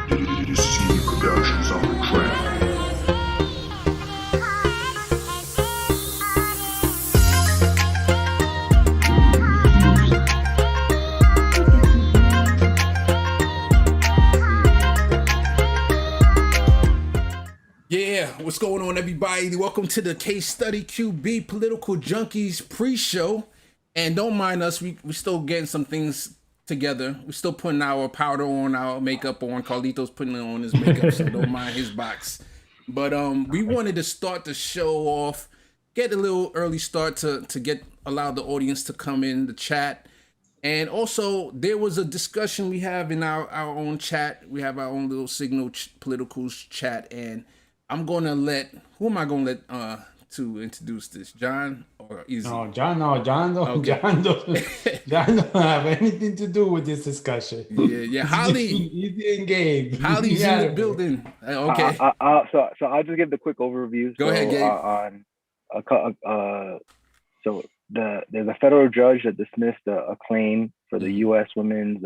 CaseStudyQB Productions on the track. Yeah, what's going on, everybody? Welcome to the Case Study QB Political Junkies pre-show. And don't mind us, we still getting some things together. We're still putting our powder on, our makeup on. Carlito's putting on his makeup, so don't mind his box. But we wanted to start the show off, get a little early start to get allow the audience to come in the chat. And also, there was a discussion we have in our own chat. We have our own little signal politicals chat, and I'm gonna let who am I gonna let to introduce this? John or Easy? No, John don't. Okay. John don't have anything to do with this discussion. Yeah. Holly, Easy and Gabe. Holly's in the building. Okay. So I'll just give the quick overview. Go ahead, Gabe. There's a federal judge that dismissed a claim for the U.S. women's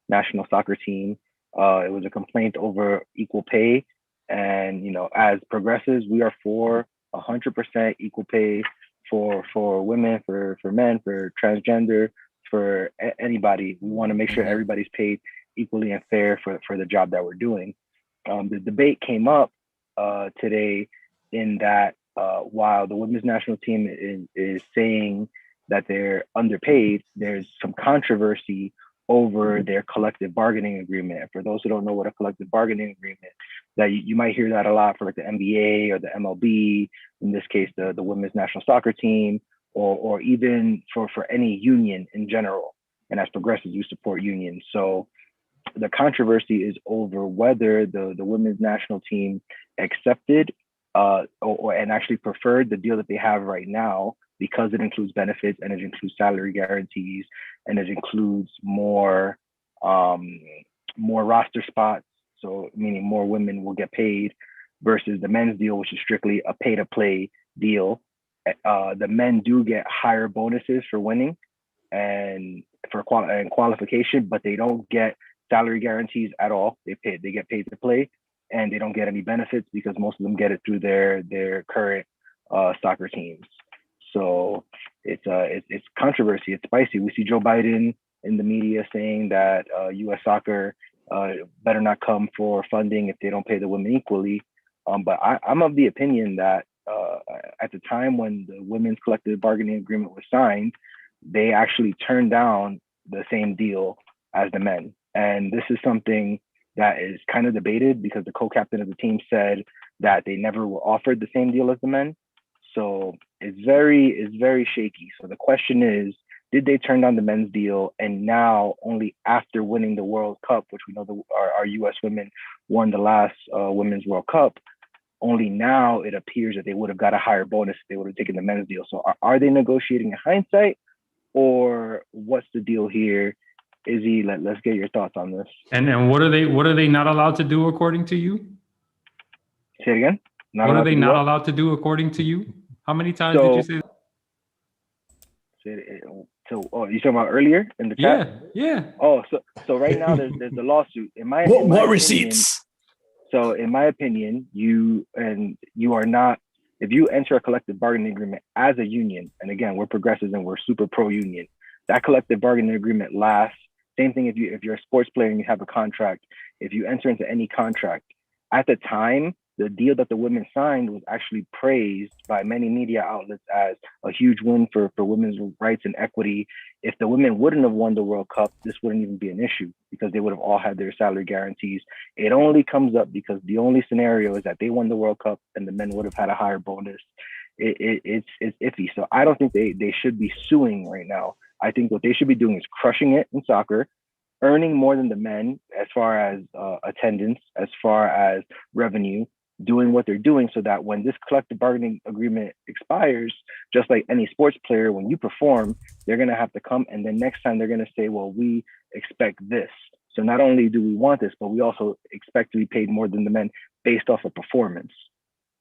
national soccer team. It was a complaint over equal pay. And, as progressives, we are for 100% equal pay for women, for men, for transgender, for anybody. We want to make sure everybody's paid equally and fair for the job that we're doing. The debate came up today in that while the women's national team is saying that they're underpaid, there's some controversy over their collective bargaining agreement. And for those who don't know what a collective bargaining agreement, that you might hear that a lot for like the NBA or the MLB, in this case, the women's national soccer team, or even for any union in general. And as progressives, we support unions. So the controversy is over whether the women's national team accepted and actually preferred the deal that they have right now, because it includes benefits and it includes salary guarantees and it includes more roster spots. So meaning more women will get paid versus the men's deal, which is strictly a pay to play deal. The men do get higher bonuses for winning and for qualification, but they don't get salary guarantees at all. They get paid to play, and they don't get any benefits because most of them get it through their current soccer teams. So it's controversy. It's spicy. We see Joe Biden in the media saying that U.S. soccer better not come for funding if they don't pay the women equally. But I'm of the opinion that at the time when the women's collective bargaining agreement was signed, they actually turned down the same deal as the men. And this is something that is kind of debated because the co-captain of the team said that they never were offered the same deal as the men. So it's very shaky. So the question is, did they turn down the men's deal? And now, only after winning the World Cup, which we know our U.S. women won the last Women's World Cup, only now it appears that they would have got a higher bonus if they would have taken the men's deal. So are they negotiating in hindsight, or what's the deal here? Izzy, let's get your thoughts on this. And what are they not allowed to do according to you? Say it again. What are they not allowed to do according to you? How many times did you say that? So, you talking about earlier in the chat? Yeah. Oh, so right now there's a lawsuit. What receipts? So in my opinion, you are not, if you enter a collective bargaining agreement as a union, and again, we're progressives and we're super pro-union, that collective bargaining agreement lasts. Same thing if you're a sports player and you have a contract. If you enter into any contract, at the time, the deal that the women signed was actually praised by many media outlets as a huge win for women's rights and equity. If the women wouldn't have won the World Cup, this wouldn't even be an issue because they would have all had their salary guarantees. It only comes up because the only scenario is that they won the World Cup and the men would have had a higher bonus. It's iffy. So I don't think they should be suing right now. I think what they should be doing is crushing it in soccer, earning more than the men as far as attendance, as far as revenue, doing what they're doing so that when this collective bargaining agreement expires, just like any sports player, when you perform, they're going to have to come. And then next time they're going to say, well, we expect this. So not only do we want this, but we also expect to be paid more than the men based off of performance.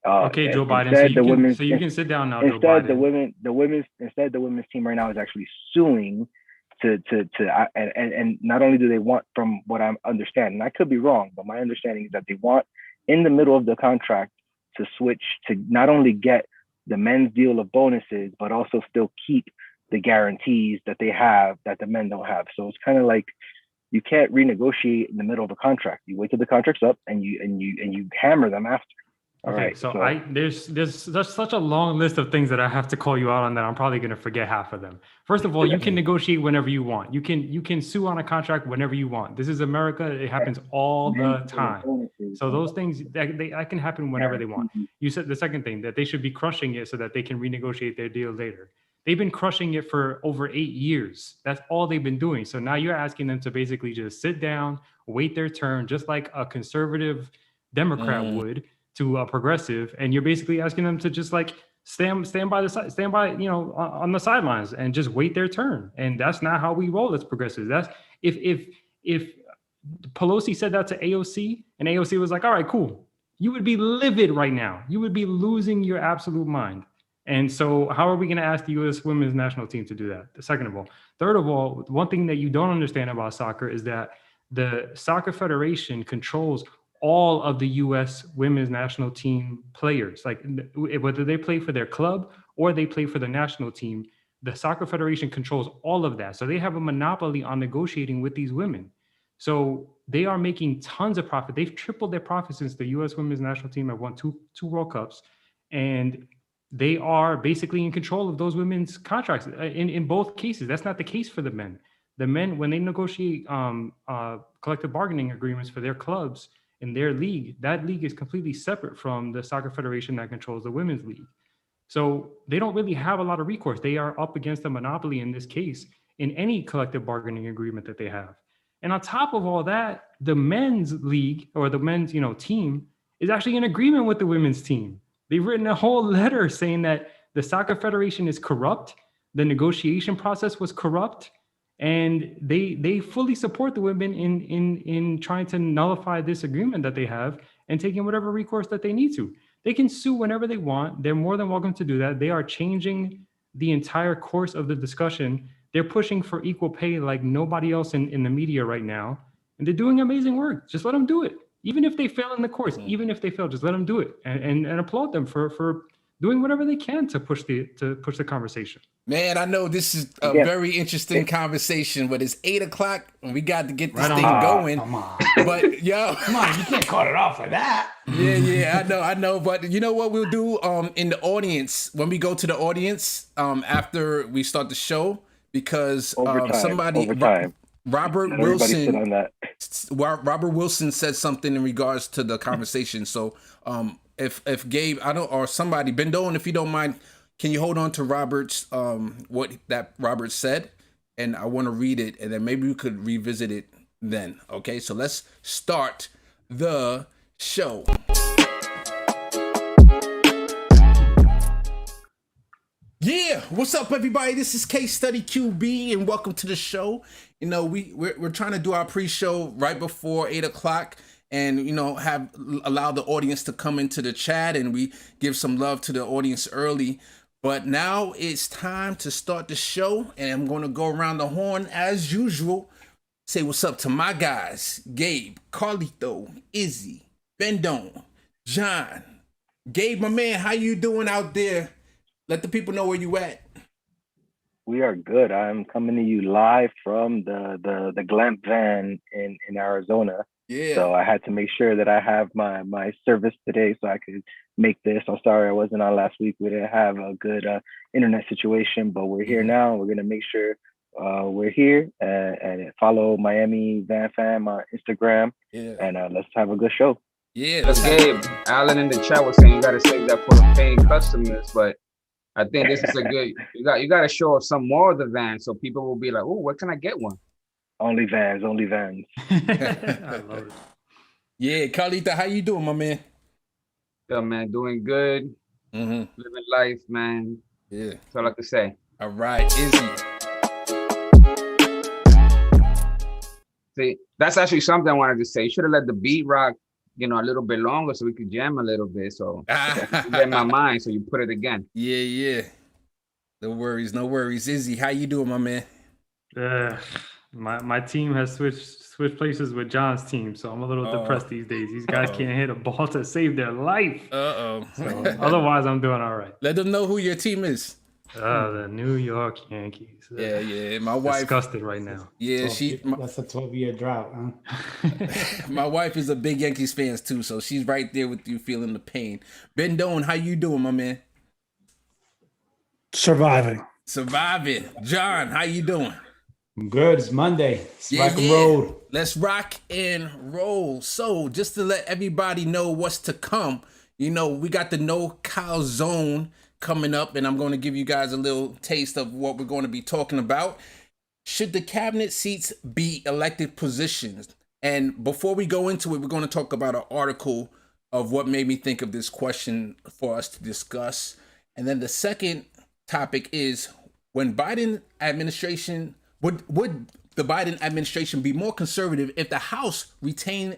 Okay, Joe Biden. So you can sit down now. Instead, the women's team right now is actually suing and not only do they want, from what I'm understanding, I could be wrong, but my understanding is that they want in the middle of the contract to switch to not only get the men's deal of bonuses, but also still keep the guarantees that they have that the men don't have. So it's kind of like you can't renegotiate in the middle of a contract. You wait till the contract's up and you hammer them after. All okay, right. so there's such a long list of things that I have to call you out on that I'm probably going to forget half of them. First of all, you can negotiate whenever you want. You can sue on a contract whenever you want. This is America. It happens all the time. So those things that can happen whenever they want. You said the second thing, that they should be crushing it so that they can renegotiate their deal later. They've been crushing it for over 8 years. That's all they've been doing. So now you're asking them to basically just sit down, wait their turn, just like a conservative Democrat would to a progressive, and you're basically asking them to just like stand by on the sidelines and just wait their turn. And that's not how we roll as progressives. That's if Pelosi said that to AOC and AOC was like, all right, cool, you would be livid right now. You would be losing your absolute mind. And so how are we going to ask the U.S. women's national team to do that? Second of all. Third of all, one thing that you don't understand about soccer is that the Soccer Federation controls all of the U.S. women's national team players. Like whether they play for their club or they play for the national team, the Soccer Federation controls all of that. So they have a monopoly on negotiating with these women. So they are making tons of profit. They've tripled their profit since the U.S. women's national team have won two World Cups. And they are basically in control of those women's contracts in both cases. That's not the case for the men. The men, when they negotiate collective bargaining agreements for their clubs in their league, that league is completely separate from the Soccer Federation that controls the women's league. So they don't really have a lot of recourse. They are up against a monopoly in this case in any collective bargaining agreement that they have. And on top of all that, the men's league or the men's team is actually in agreement with the women's team. They've written a whole letter saying that the Soccer Federation is corrupt, the negotiation process was corrupt, and they fully support the women in trying to nullify this agreement that they have and taking whatever recourse that they need to. They can sue whenever they want. They're more than welcome to do that. They are changing the entire course of the discussion. They're pushing for equal pay like nobody else in the media right now. And they're doing amazing work. Just let them do it. Even if they fail in the course, even if they fail, just let them do it and applaud them for doing whatever they can to push the conversation. Man, I know this is a very interesting conversation, but it's 8:00 and we got to get this thing going. Come on. But yo, Come on, you can't cut it off like that. Yeah, I know. But you know what we'll do in the audience, when we go to the audience after we start the show, because overtime. Robert Wilson said something in regards to the conversation. So if Gabe, or somebody, Bendone, if you don't mind, can you hold on to Robert's what that Robert said? And I want to read it, and then maybe we could revisit it then. Okay, so let's start the show. Yeah, what's up, everybody? This is CaseStudyQB, and welcome to the show. You know, we're trying to do our pre-show right before 8:00, and allow the audience to come into the chat, and we give some love to the audience early. But now it's time to start the show, and I'm going to go around the horn as usual. Say what's up to my guys: Gabe, Carlito, Izzy, Bendone, John. Gabe, my man, how you doing out there? Let the people know where you at. We are good. I'm coming to you live from the Glamp van in Arizona. Yeah. So I had to make sure that I have my service today so I could make this. I'm sorry I wasn't on last week. We didn't have a good internet situation, but we're here now. We're gonna make sure we're here and follow Miami Van Fam on Instagram. Yeah. And let's have a good show. Yeah. That's Gabe. Alan in the chat was saying you gotta save that for the paying customers, but I think this is a good. You got to show us some more of the vans so people will be like, "Oh, where can I get one?" Only vans. I love it. Yeah, Carlita, how you doing, my man? Yeah, man, doing good. Living life, man. Yeah, that's all I can say. All right, Izzy. See, that's actually something I wanted to say. You should have let the beat rock, a little bit longer so we could jam a little bit. So get in my mind. So you put it again. Yeah. No worries. Izzy, how you doing, my man? My team has switched places with John's team, so I'm a little depressed these days. These guys can't hit a ball to save their life. Uh-oh. So otherwise, I'm doing all right. Let them know who your team is. The New York Yankees. Yeah. My wife. Disgusted right now. Yeah, That's a 12-year drought, huh? my wife is a big Yankees fan too, so she's right there with you, feeling the pain. Ben Doan, how you doing, my man? Surviving. Surviving. John, how you doing? I'm good. It's Monday. Let's rock and roll. Let's rock and roll. So, just to let everybody know what's to come, we got the No Cow Zone coming up, and I'm going to give you guys a little taste of what we're going to be talking about. Should the cabinet seats be elected positions? And before we go into it, we're going to talk about an article of what made me think of this question for us to discuss. And then the second topic is, when Biden administration would the Biden administration be more conservative if the House retained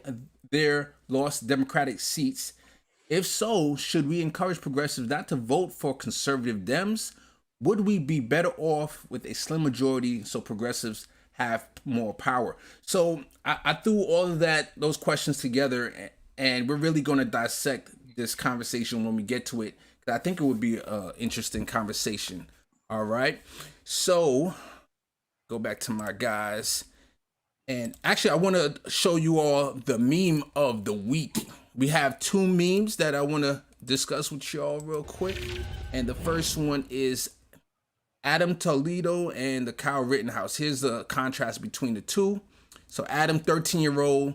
their lost Democratic seats? If so, should we encourage progressives not to vote for conservative Dems? Would we be better off with a slim majority so progressives have more power? So I threw all of those questions together, and we're really going to dissect this conversation when we get to it. I think it would be an interesting conversation. All right. So go back to my guys. And actually, I want to show you all the meme of the week. We have two memes that I want to discuss with y'all real quick. And the first one is Adam Toledo and the Kyle Rittenhouse. Here's the contrast between the two. So Adam, 13-year-old.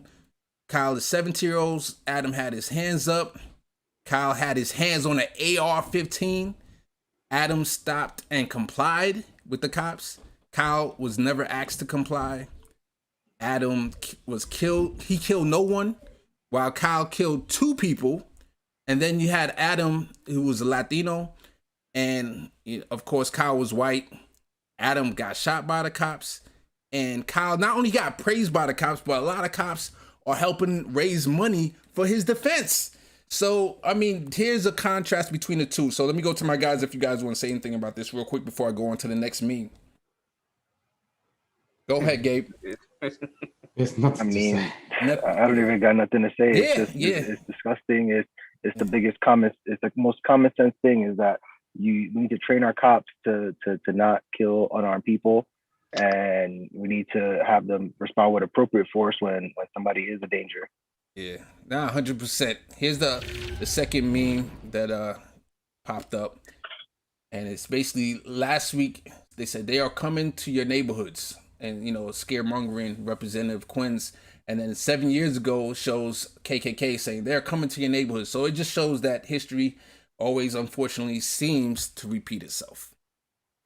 Kyle is 17-year-old. Adam had his hands up. Kyle had his hands on an AR-15. Adam stopped and complied with the cops. Kyle was never asked to comply. Adam was killed. He killed no one, while Kyle killed two people. And then you had Adam, who was a Latino. And of course, Kyle was white. Adam got shot by the cops. And Kyle not only got praised by the cops, but a lot of cops are helping raise money for his defense. So, I mean, here's a contrast between the two. So let me go to my guys if you guys want to say anything about this real quick before I go on to the next meme. Go ahead, Gabe. There's nothing to say. I don't even got nothing to say. It's disgusting. It's the biggest it's the most common sense thing is that we need to train our cops to not kill unarmed people, and we need to have them respond with appropriate force when somebody is a danger. Yeah, 100%. Here's the second meme that popped up, and it's basically last week they said they are coming to your neighborhoods, and scaremongering Representative Quinn's, and then 7 years ago shows KKK saying they're coming to your neighborhood. So it just shows that history always, unfortunately, seems to repeat itself.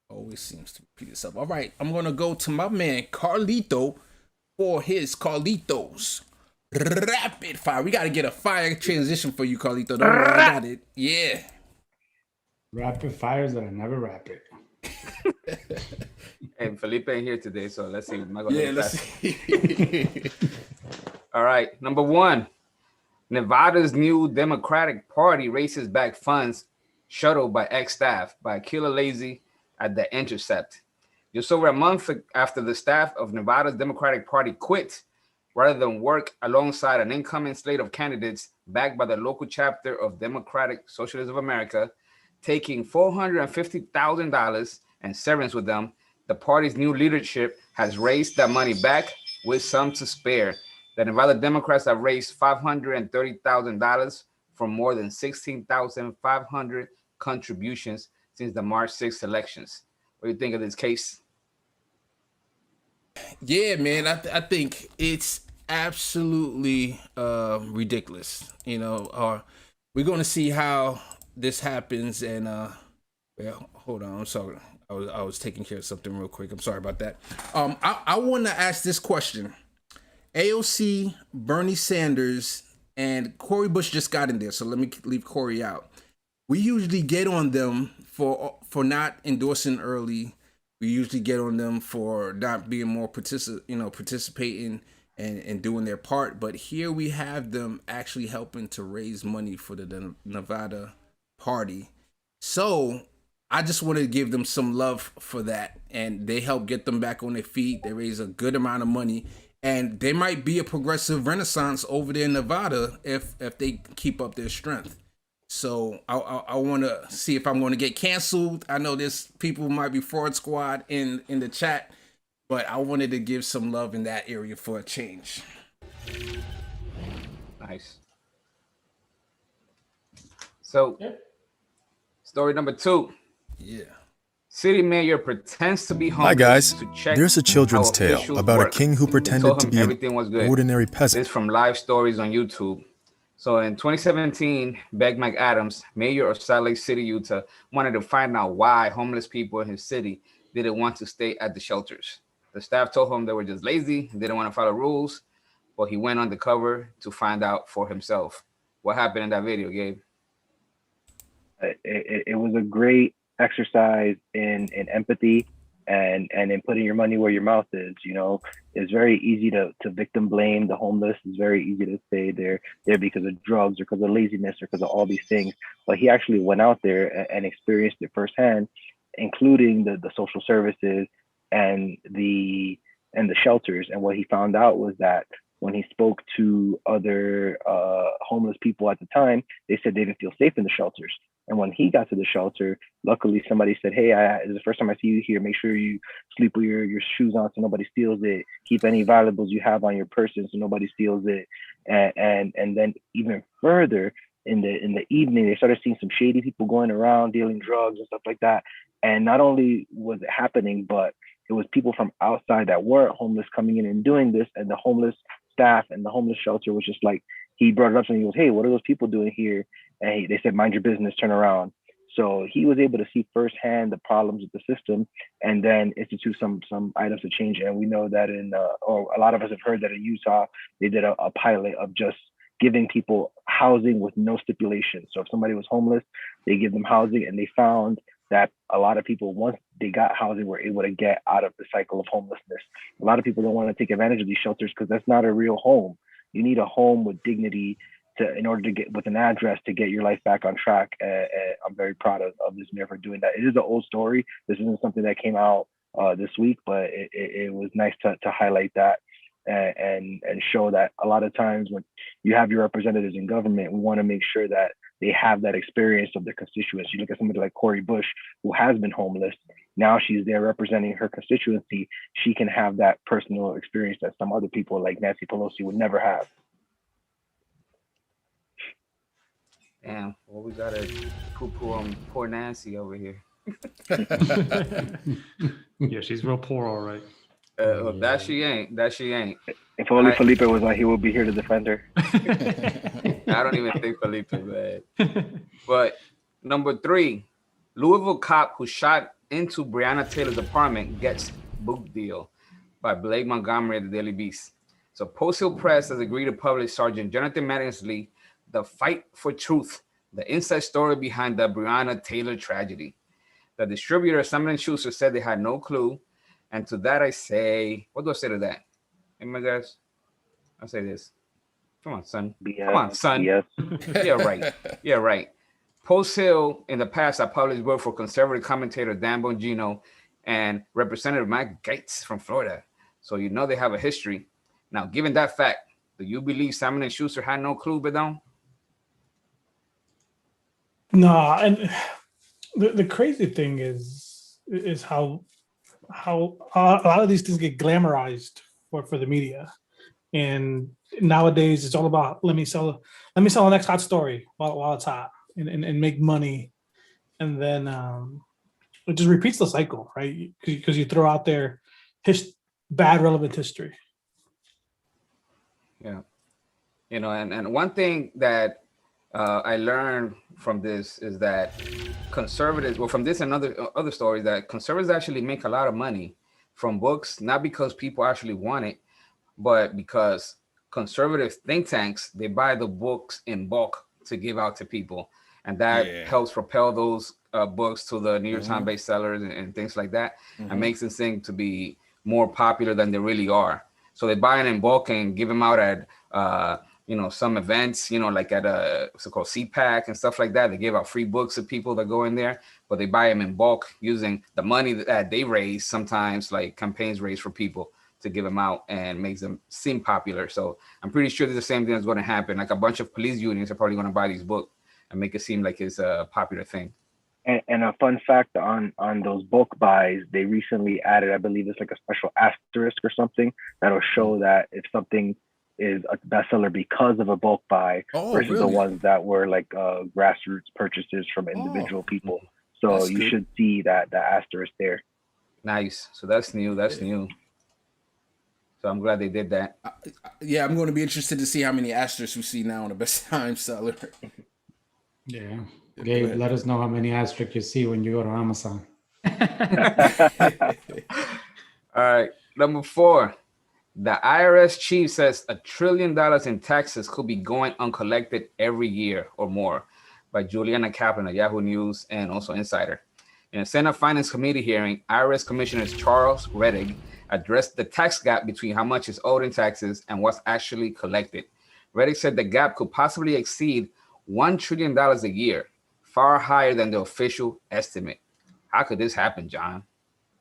Always seems to repeat itself. All right, I'm gonna go to my man Carlito for his Carlitos rapid fire. We got to get a fire transition for you, Carlito. Don't worry, I got it. Yeah. Rapid fires that are never rapid. Hey, Felipe ain't here today, so let's see. Let's see. All right. Number one, Nevada's new Democratic Party races back funds shuttled by ex-staff by Killer Lazy at The Intercept. Just over a month after the staff of Nevada's Democratic Party quit, rather than work alongside an incoming slate of candidates backed by the local chapter of Democratic Socialists of America, taking $450,000 and severance with them, the party's new leadership has raised that money back with some to spare. The Nevada Democrats have raised $530,000 from more than 16,500 contributions since the March 6th elections. What do you think of this case? Yeah, man, I think it's absolutely ridiculous. We're going to see how this happens. And hold on, I'm sorry. I was taking care of something real quick. I'm sorry about that. I want to ask this question. AOC, Bernie Sanders, and Cori Bush just got in there, so let me leave Cori out. We usually get on them for not endorsing early. We usually get on them for not being more participating and doing their part. But here we have them actually helping to raise money for the Nevada party. So I just wanted to give them some love for that, and they help get them back on their feet. They raise a good amount of money, and they might be a progressive renaissance over there in Nevada if they keep up their strength. So I want to see if I'm going to get canceled. I know there's people who might be fraud squad in the chat, but I wanted to give some love in that area for a change. Nice. So, story number 2. Yeah. City mayor pretends to be homeless. Hi guys, to check there's a children's how tale officials about a work. king who They pretended told to him be an everything was good. ordinary This peasant. from live stories on YouTube. So in 2017, Beck McAdams, mayor of Salt Lake City, Utah, wanted to find out why homeless people in his city didn't want to stay at the shelters. The staff told him they were just lazy and didn't want to follow rules, but he went undercover to find out for himself. What happened in that video, Gabe? It was a great exercise in empathy and in putting your money where your mouth is. You know, it's very easy to victim blame the homeless. It's very easy to say they're there because of drugs or because of laziness or because of all these things. But he actually went out there and experienced it firsthand, including the social services and the shelters. And what he found out was that when he spoke to other homeless people at the time, they said they didn't feel safe in the shelters. And when he got to the shelter, luckily somebody said, "Hey, this is the first time I see you here. Make sure you sleep with your shoes on so nobody steals it. Keep any valuables you have on your person so nobody steals it." And then even further in the evening, they started seeing some shady people going around dealing drugs and stuff like that. And not only was it happening, but it was people from outside that weren't homeless coming in and doing this. And the homeless staff and the homeless shelter was just like, he brought it up and he goes, "Hey, what are those people doing here?" And they said, "Mind your business, turn around." So he was able to see firsthand the problems with the system and then institute some items to change. And we know that or a lot of us have heard that in Utah, they did a pilot of just giving people housing with no stipulation. So if somebody was homeless, they give them housing, and they found that a lot of people, once they got housing, were able to get out of the cycle of homelessness. A lot of people don't want to take advantage of these shelters because that's not a real home. You need a home with dignity in order to get with an address to get your life back on track. I'm very proud of this mayor for doing that. It is an old story. This isn't something that came out this week, but it was nice to highlight that and show that a lot of times when you have your representatives in government, we want to make sure that they have that experience of their constituents. You look at somebody like Cori Bush, who has been homeless. Now she's there representing her constituency. She can have that personal experience that some other people like Nancy Pelosi would never have. Damn, well, we gotta poo-poo on poor Nancy over here. Yeah, she's real poor, all right. That she ain't. If only Felipe was on, he would be here to defend her. I don't even think Felipe bad. But number 3, Louisville cop who shot into Breonna Taylor's apartment gets book deal by Blake Montgomery at the Daily Beast. So Post Hill Press has agreed to publish Sergeant Jonathan Mattingly, The Fight for Truth, the inside story behind the Breonna Taylor tragedy. The distributor, Simon & Schuster, said they had no clue. And to that I say, what do I say to that? Hey, my guys, I say this. Come on, son. Come on, son. Yes. Yeah, right. Post Hill, in the past, I published work for conservative commentator Dan Bongino and Representative Matt Gaetz from Florida. So you know they have a history. Now, given that fact, do you believe Simon & Schuster had no clue, Bedon? No, and the crazy thing is how a lot of these things get glamorized for the media, and nowadays it's all about let me sell the next hot story while it's hot and make money, and then it just repeats the cycle, right? Because you throw out there bad relevant history. Yeah, and one thing that I learned from this is that conservatives, well, from this and other stories, that conservatives actually make a lot of money from books, not because people actually want it, but because conservative think tanks, they buy the books in bulk to give out to people. And that helps propel those books to the New York Times bestsellers and things like that, and makes them seem to be more popular than they really are. So they buy it in bulk and give them out at some events, like at what's it called, CPAC and stuff like that. They give out free books to people that go in there, but they buy them in bulk using the money that they raise. Sometimes like campaigns raise for people to give them out and makes them seem popular. So I'm pretty sure that the same thing is going to happen. Like a bunch of police unions are probably going to buy these books and make it seem like it's a popular thing. And a fun fact on those bulk buys, they recently added, I believe it's like a special asterisk or something that'll show that if something is a bestseller because of a bulk buy versus the ones that were like grassroots purchases from individual people. So that's you good. should see that asterisk there. Nice. So that's new. That's new. So I'm glad they did that. Yeah, I'm going to be interested to see how many asterisks we see now on the best time seller. Yeah. Gabe, let us know how many asterisks you see when you go to Amazon. All right. Number 4. The IRS chief says $1 trillion in taxes could be going uncollected every year or more, by Juliana Kaplan of Yahoo News and also Insider. In a Senate Finance Committee hearing, IRS Commissioner Charles Rettig addressed the tax gap between how much is owed in taxes and what's actually collected. Rettig said the gap could possibly exceed $1 trillion a year, far higher than the official estimate. How could this happen, John?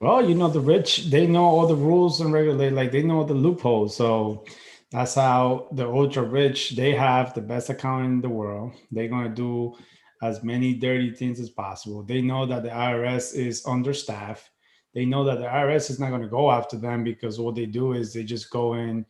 Well, the rich, they know all the rules and regulate, like they know the loopholes. So that's how the ultra rich, they have the best accountant in the world. They're going to do as many dirty things as possible. They know that the IRS is understaffed. They know that the IRS is not going to go after them because what they do is they just go in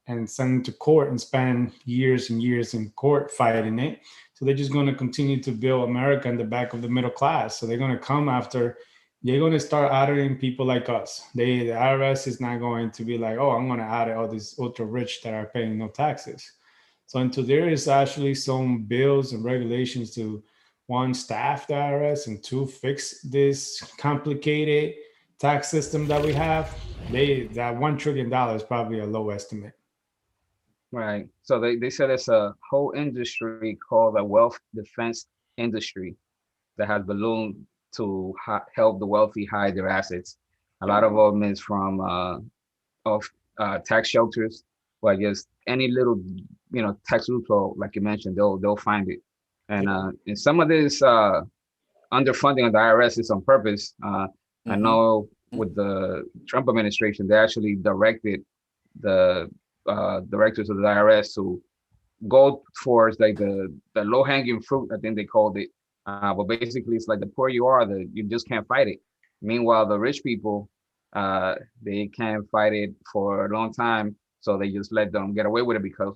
and send them to court and spend years and years in court fighting it. So they're just going to continue to build America in the back of the middle class. So they're going to come after, they're going to start auditing people like us. The IRS is not going to be like, oh, I'm going to audit all these ultra rich that are paying no taxes. So until there is actually some bills and regulations to, one, staff the IRS, and two, fix this complicated tax system that we have, that $1 trillion is probably a low estimate. Right. So they said it's a whole industry called the wealth defense industry that has ballooned to help the wealthy hide their assets. A lot of them is from tax shelters, but just any little tax loophole, like you mentioned, they'll find it. And some of this underfunding of the IRS is on purpose. I know with the Trump administration, they actually directed the directors of the IRS to go towards like the low hanging fruit, I think they called it. But basically, it's like the poor you are, you just can't fight it. Meanwhile, the rich people, they can't fight it for a long time, so they just let them get away with it because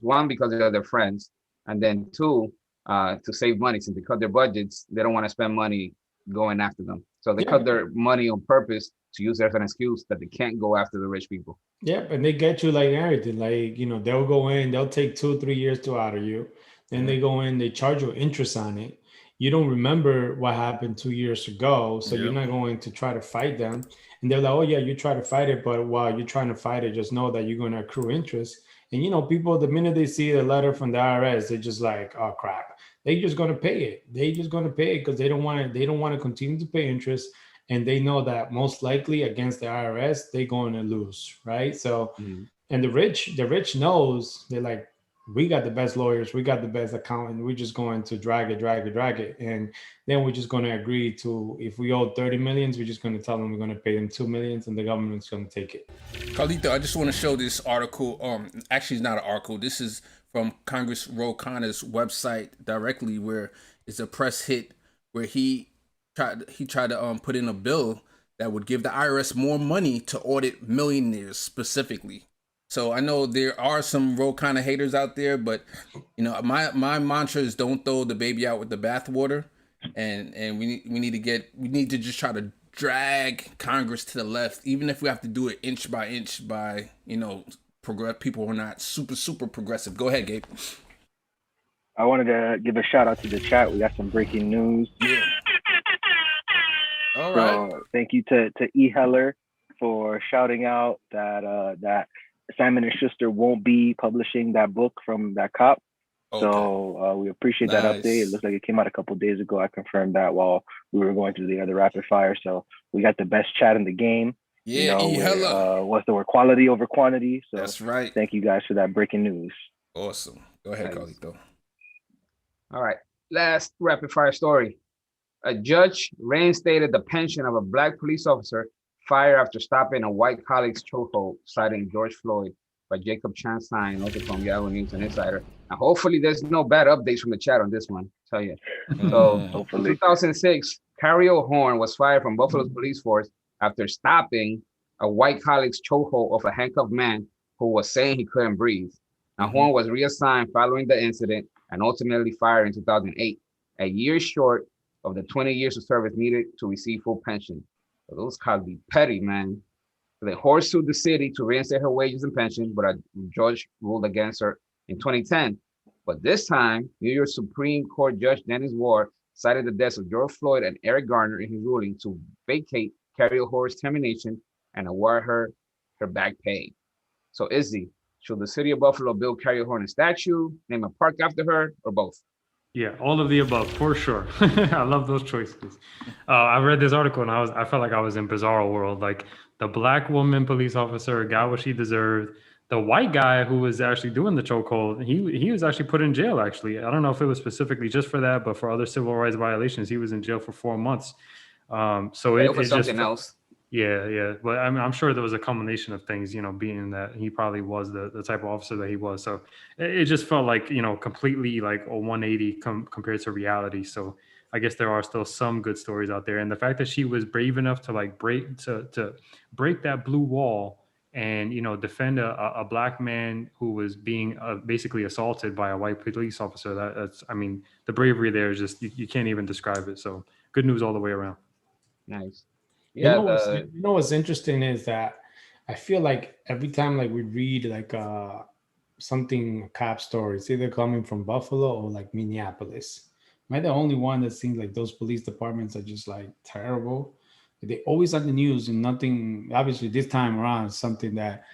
they're their friends, and then two, to save money, since they cut their budgets, they don't want to spend money going after them. So they cut their money on purpose to use it as an excuse that they can't go after the rich people. Yep, and they get you like everything. Like, they'll go in, they'll take 2-3 years to audit you. Then they go in, they charge you interest on it. You don't remember what happened 2 years ago, so you're not going to try to fight them. And they're like, oh yeah, you try to fight it, but while you're trying to fight it, just know that you're going to accrue interest. And people, the minute they see the letter from the IRS, they're just like, oh crap. They're just going to pay it. They're just going to pay it because they don't want to continue to pay interest. And they know that most likely against the IRS, they're going to lose, right? So, and the rich knows, they're like, we got the best lawyers, we got the best accountant, we're just going to drag it. And then we're just going to agree to, if we owe 30 millions, we're just going to tell them we're going to pay them 2 million and the government's going to take it. Carlito, I just want to show this article. Actually, it's not an article. This is from Congress Ro Connor's website directly, where it's a press hit where he tried to put in a bill that would give the IRS more money to audit millionaires specifically. So I know there are some Ro Connor haters out there, but my mantra is don't throw the baby out with the bathwater, and we need to just try to drag Congress to the left, even if we have to do it inch by inch by people who are not super progressive. Go ahead, Gabe. I wanted to give a shout out to the chat. We got some breaking news. Yeah. All right. So thank you to E. Heller for shouting out that Simon & Schuster won't be publishing that book from that cop. Okay. So we appreciate that update. It looks like it came out a couple of days ago. I confirmed that while we were going through the other rapid fire. So we got the best chat in the game. Yeah, what's the word? Quality over quantity. So that's right. Thank you guys for that breaking news. Awesome. Go ahead, Nice. Carlito. All right. Last rapid fire story. A judge reinstated the pension of a black police officer fired after stopping a white colleague's chokehold, citing George Floyd by Jacob Chanstein, also from Yahoo News and Insider. And hopefully there's no bad updates from the chat on this one. Tell you. So in Hopefully. 2006, Cario Horn was fired from Buffalo's police force after stopping a white colleague's chokehold of a handcuffed man who was saying he couldn't breathe. Now, Horn was reassigned following the incident and ultimately fired in 2008, a year short of the 20 years of service needed to receive full pension. So those cops be petty, man. So the Horse sued the city to reinstate her wages and pension, but a judge ruled against her in 2010. But this time, New York Supreme Court Judge Dennis Ward cited the deaths of George Floyd and Eric Garner in his ruling to vacate Carrie Horse's termination and award her back pay. So Izzy, should the city of Buffalo build Carrie Horn a statue, name a park after her, or both? Yeah, all of the above for sure. I love those choices. I read this article and I felt like I was in bizarro world. Like the black woman police officer got what she deserved. The white guy who was actually doing the chokehold, he was actually put in jail. Actually, I don't know if it was specifically just for that, but for other civil rights violations, he was in jail for 4 months. So it for something just, else. Yeah. But I'm sure there was a combination of things, being that he probably was the type of officer that he was. So it just felt like, completely like a 180 compared to reality. So I guess there are still some good stories out there. And the fact that she was brave enough to like break that blue wall and, defend a black man who was being basically assaulted by a white police officer. That's, I mean, the bravery there is just, you can't even describe it. So good news all the way around. Nice. You Yeah. know what's interesting is that I feel like every time like we read like something cop story, it's either coming from Buffalo or like Minneapolis. Am I the only one that seems like those police departments are just like terrible? They always on the news and nothing. Obviously, this time around, something that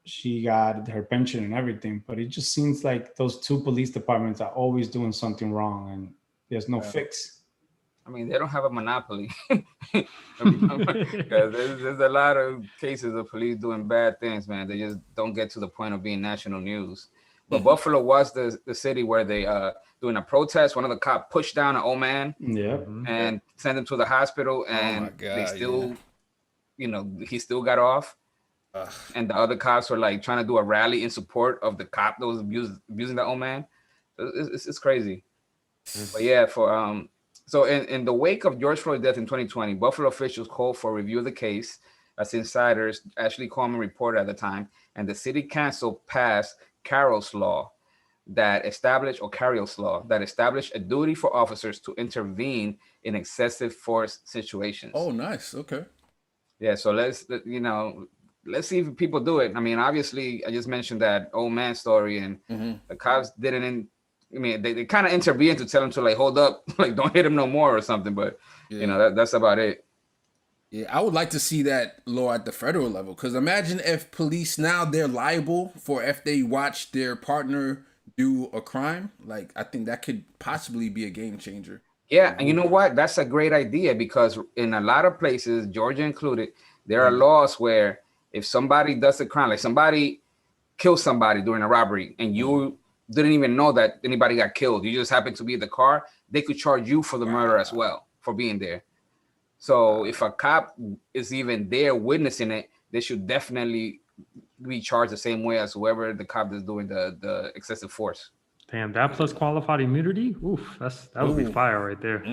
she got her pension and everything, but it just seems like those two police departments are always doing something wrong and there's no fix. I mean, they don't have a monopoly because there's a lot of cases of police doing bad things, man. They just don't get to the point of being national news. But Buffalo was the city where they doing a protest. One of the cops pushed down an old man and sent him to the hospital, and they still, he still got off. And the other cops were like trying to do a rally in support of the cop that was abusing the old man. It's crazy. But yeah, so in the wake of George Floyd's death in 2020, Buffalo officials called for a review of the case, as insiders Ashley Coleman reported at the time, and the city council passed Carroll's law that established a duty for officers to intervene in excessive force situations. Oh, nice. Okay. Yeah, so let's see if people do it. I mean, obviously, I just mentioned that old man story, and the cops didn't. They kind of intervened to tell him to like hold up, like don't hit him no more or something. But that's about it. Yeah, I would like to see that law at the federal level, because imagine if police now they're liable for if they watch their partner do a crime. Like, I think that could possibly be a game changer. Yeah, and you know what? That's a great idea, because in a lot of places, Georgia included, there are laws where if somebody does a crime, like somebody kills somebody during a robbery, and you didn't even know that anybody got killed, you just happened to be in the car, they could charge you for the murder as well for being there. So if a cop is even there witnessing it, they should definitely be charged the same way as whoever the cop is doing the excessive force. Damn, that plus qualified immunity? Oof, that would be fire right there.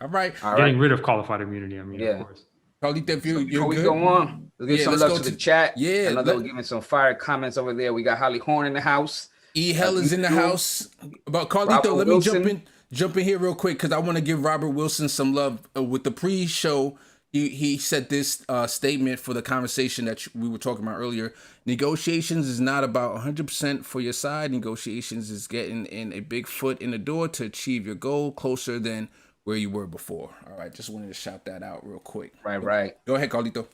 All right. Getting rid of qualified immunity, of course. Carlito, if you're Before we good. go on, let's give some love to the chat. Yeah. I know they're giving some fire comments over there. We got Holly Horn in the house. Hell is in the house. But Carlito, Robert let Wilson. me jump in here real quick, because I want to give Robert Wilson some love. With the pre-show, he said this statement for the conversation that we were talking about earlier. Negotiations is not about 100% for your side. Negotiations is getting in a big foot in the door to achieve your goal closer than where you were before. All right, just wanted to shout that out real quick. Right. Go ahead, Carlito.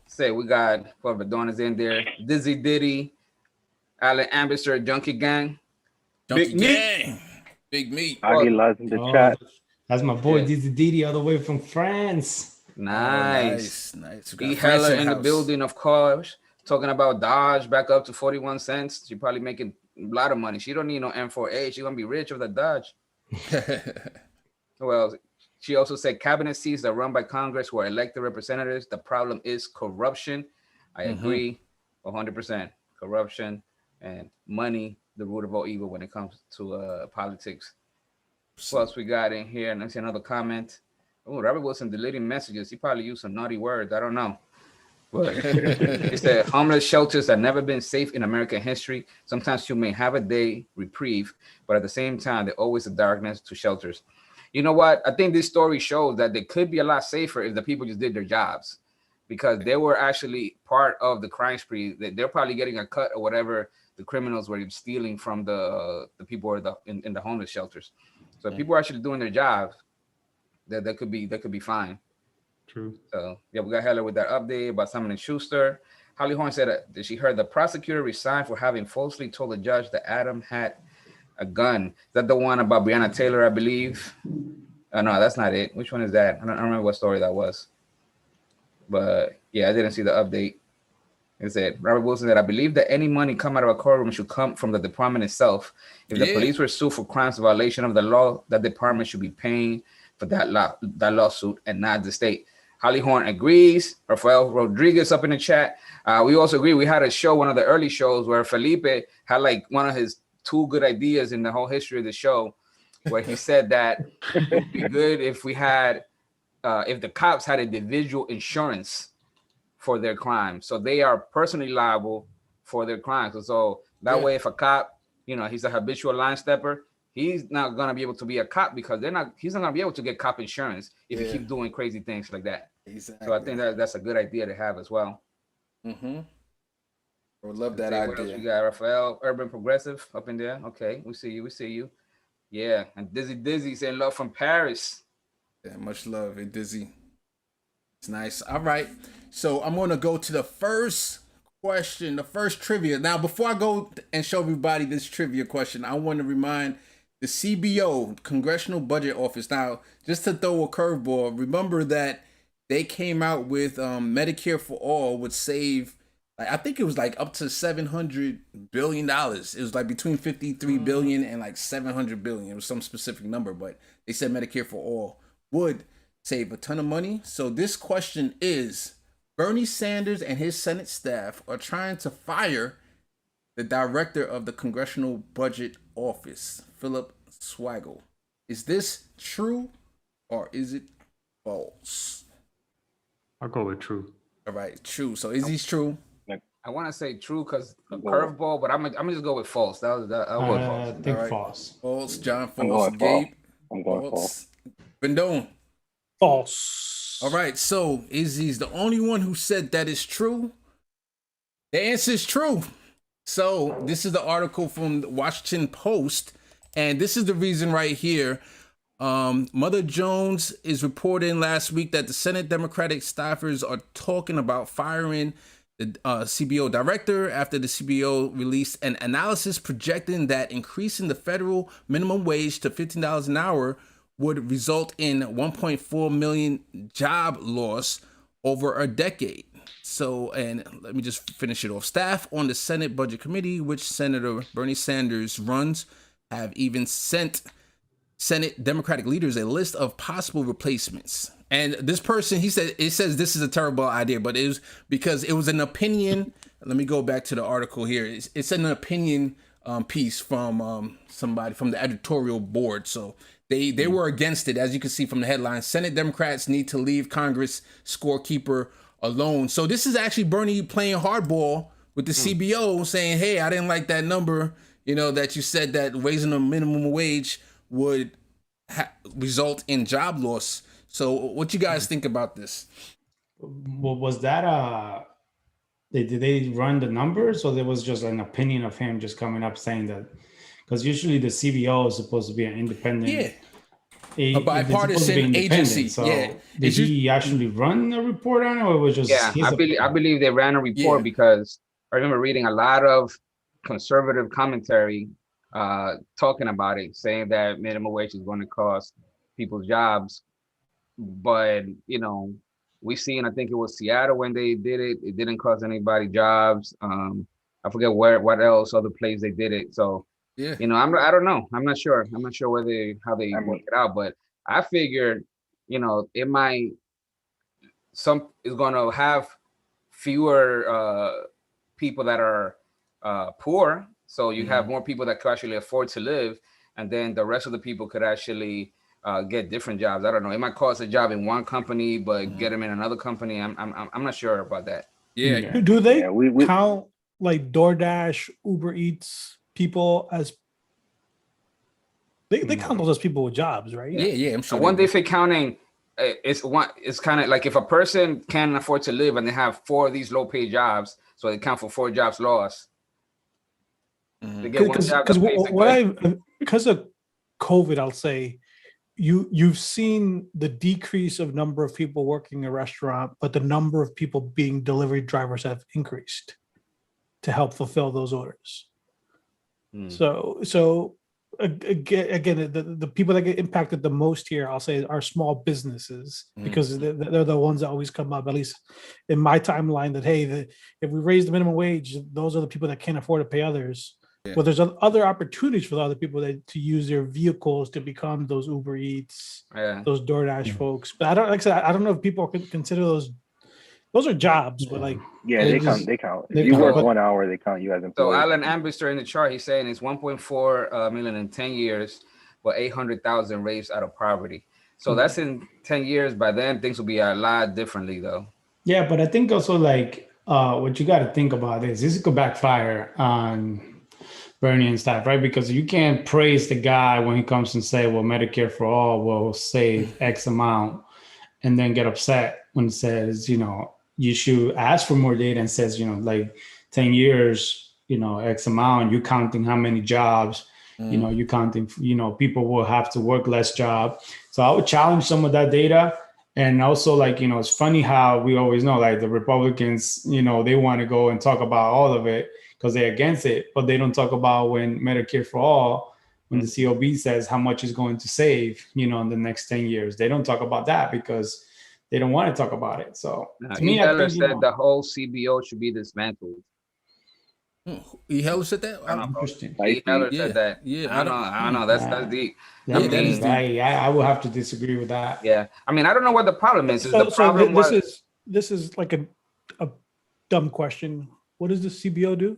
Say we got whoever Dawn is in there. Dizzy Diddy, Alan Ambassador, Junkie Gang. Big Gang. Big Meat. Aguilar's in the chat. That's my boy Dizzy Didi all the way from France. Nice. Nice. E Heller in the building, of course. Talking about Dodge back up to 41 cents. She probably making lot of money. She don't need no M4A. She's gonna be rich with a Dodge. Well, she also said cabinet seats that run by Congress who are elected representatives. The problem is corruption. I agree 100%. Corruption and money, the root of all evil when it comes to politics. What else we got in here? And let's see another comment. Oh, Robert Wilson deleting messages. He probably used some naughty words. I don't know. But it said homeless shelters have never been safe in American history. Sometimes you may have a day reprieve, but at the same time, there's always a darkness to shelters. You know what? I think this story shows that they could be a lot safer if the people just did their jobs, because they were actually part of the crime spree. They're probably getting a cut or whatever the criminals were stealing from the people who are in the homeless shelters. So if people are actually doing their jobs, that could be fine. True. So yeah, we got Heller with that update about Simon and Schuster. Holly Horn said that she heard the prosecutor resigned for having falsely told the judge that Adam had a gun. Is that the one about Breonna Taylor, I believe? No, that's not it. Which one is that? I don't remember what story that was. But yeah, I didn't see the update. It said, Robert Wilson said, I believe that any money come out of a courtroom should come from the department itself. If the police were sued for crimes of violation of the law, that department should be paying for that lawsuit and not the state. Holly Horn agrees. Rafael Rodriguez up in the chat. We also agree. We had a show, one of the early shows, where Felipe had like one of his 2 good ideas in the whole history of the show, where he said that it would be good if we had, if the cops had individual insurance for their crimes, so they are personally liable for their crimes. So that way, if a cop, he's a habitual line stepper, he's not gonna be able to be a cop because he's not gonna be able to get cop insurance if he keep doing crazy things like that. Exactly. So I think that's a good idea to have as well. I would love that idea. What else we got? Rafael, urban progressive up in there. Okay, we see you. Yeah, and Dizzy saying love from Paris. Yeah, much love, hey Dizzy. It's nice. All right, so I'm gonna go to the first question, the first trivia. Now, before I go and show everybody this trivia question, I want to remind the CBO, Congressional Budget Office. Now, just to throw a curveball, remember that they came out with Medicare for All would save, I think it was like up to $700 billion. It was like between 53 billion and like 700 billion. It was some specific number, but they said Medicare for All would save a ton of money. So this question is, Bernie Sanders and his Senate staff are trying to fire the director of the Congressional Budget Office, Philip Swagel. Is this true or is it false? I'll go with true. All right, true. So is this true? I want to say true because a curveball, but I'm gonna just go with false. I'll go with false. I think false. False. John, false. Gabe, I'm going false. Bendone. False. All right, so Izzy's the only one who said that is true. The answer is true. So this is the article from the Washington Post, and this is the reason right here. Mother Jones is reporting last week that the Senate Democratic staffers are talking about firing the CBO director after the CBO released an analysis projecting that increasing the federal minimum wage to $15 an hour would result in 1.4 million job loss over a decade. So, and let me just finish it off. Staff on the Senate Budget Committee, which Senator Bernie Sanders runs, have even sent Senate Democratic leaders a list of possible replacements. And this person, it says this is a terrible idea, but it was because it was an opinion. Let me go back to the article here. It's an opinion piece from somebody from the editorial board. So they were against it, as you can see from the headline. Senate Democrats need to leave Congress scorekeeper alone. So this is actually Bernie playing hardball with the CBO, saying, hey, I didn't like that number, that you said that raising the minimum wage would result in job loss. So what you guys think about this? Well, was that did they run the numbers, or there was just an opinion of him just coming up saying that? Because usually the CBO is supposed to be an independent, a bipartisan agency. So did he actually run a report on it, or it was just? Yeah, I believe they ran a report because I remember reading a lot of conservative commentary talking about it, saying that minimum wage is going to cost people's jobs. But we seen, I think it was Seattle when they did it, it didn't cost anybody jobs. I forget what else other place they did it. So Yeah. I don't know. I'm not sure. I'm not sure how they I work mean, it out, but I figured, it might some is going to have fewer people that are poor. So you have more people that could actually afford to live, and then the rest of the people could actually get different jobs. I don't know. It might cost a job in one company, but get them in another company. I'm not sure about that. Yeah. Yeah. Do they yeah, we count like DoorDash, Uber Eats people as they count those as people with jobs, right? Yeah. I'm sure. I wonder if it counting. It's kind of like if a person can't afford to live and they have 4 of these low paid jobs, so they count for 4 jobs lost. They get one job Because basically. because of COVID, I'll say you've seen the decrease of number of people working in a restaurant, but the number of people being delivery drivers have increased to help fulfill those orders. So again, the people that get impacted the most here, I'll say, are small businesses because they're the ones that always come up, at least in my timeline, that, hey, if we raise the minimum wage, those are the people that can't afford to pay others. Yeah. Well, there's other opportunities for the other people to use their vehicles to become those Uber Eats, those DoorDash folks. But I don't know if people can consider those are jobs, but like, yeah, they they just- count. If they you count, work but- 1 hour, they count you as So employee. Alan Ambister in the chart, he's saying it's 1.4 million in 10 years, but 800,000 raised out of poverty. So that's in 10 years. By then, things will be a lot differently, though. Yeah, but I think also like what you got to think about is this could backfire on Bernie and staff, right? Because you can't praise the guy when he comes and say, well, Medicare for all will save X amount, and then get upset when it says, you should ask for more data and says, like 10 years, X amount, you're counting how many jobs, you're counting, people will have to work less job. So I would challenge some of that data. And also, like, it's funny how we always know, like, the Republicans, they want to go and talk about all of it because they're against it, but they don't talk about when Medicare for all, when the COB says how much is going to save, in the next 10 years. They don't talk about that because they don't want to talk about it. So to me, I think, said the whole CBO should be dismantled. E. Heller said that. Interesting. E. Heller said that. Yeah, I don't know. That's deep. that is deep. I will have to disagree with that. Yeah, I mean, I don't know what the problem is. This is like a dumb question. What does the CBO do?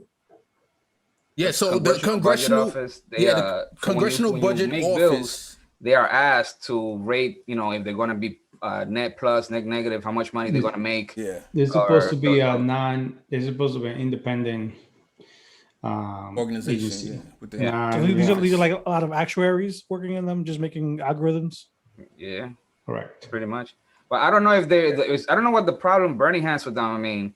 Yeah, so the congressional office, the congressional budget office, they are asked to rate, if they're going to be net plus, net negative, how much money they're going to make. Yeah, they're supposed to be they're supposed to be an independent organization. So these are like a lot of actuaries working in them, just making algorithms. Yeah, correct, pretty much. But I don't know if I don't know what the problem Bernie has with them. I mean,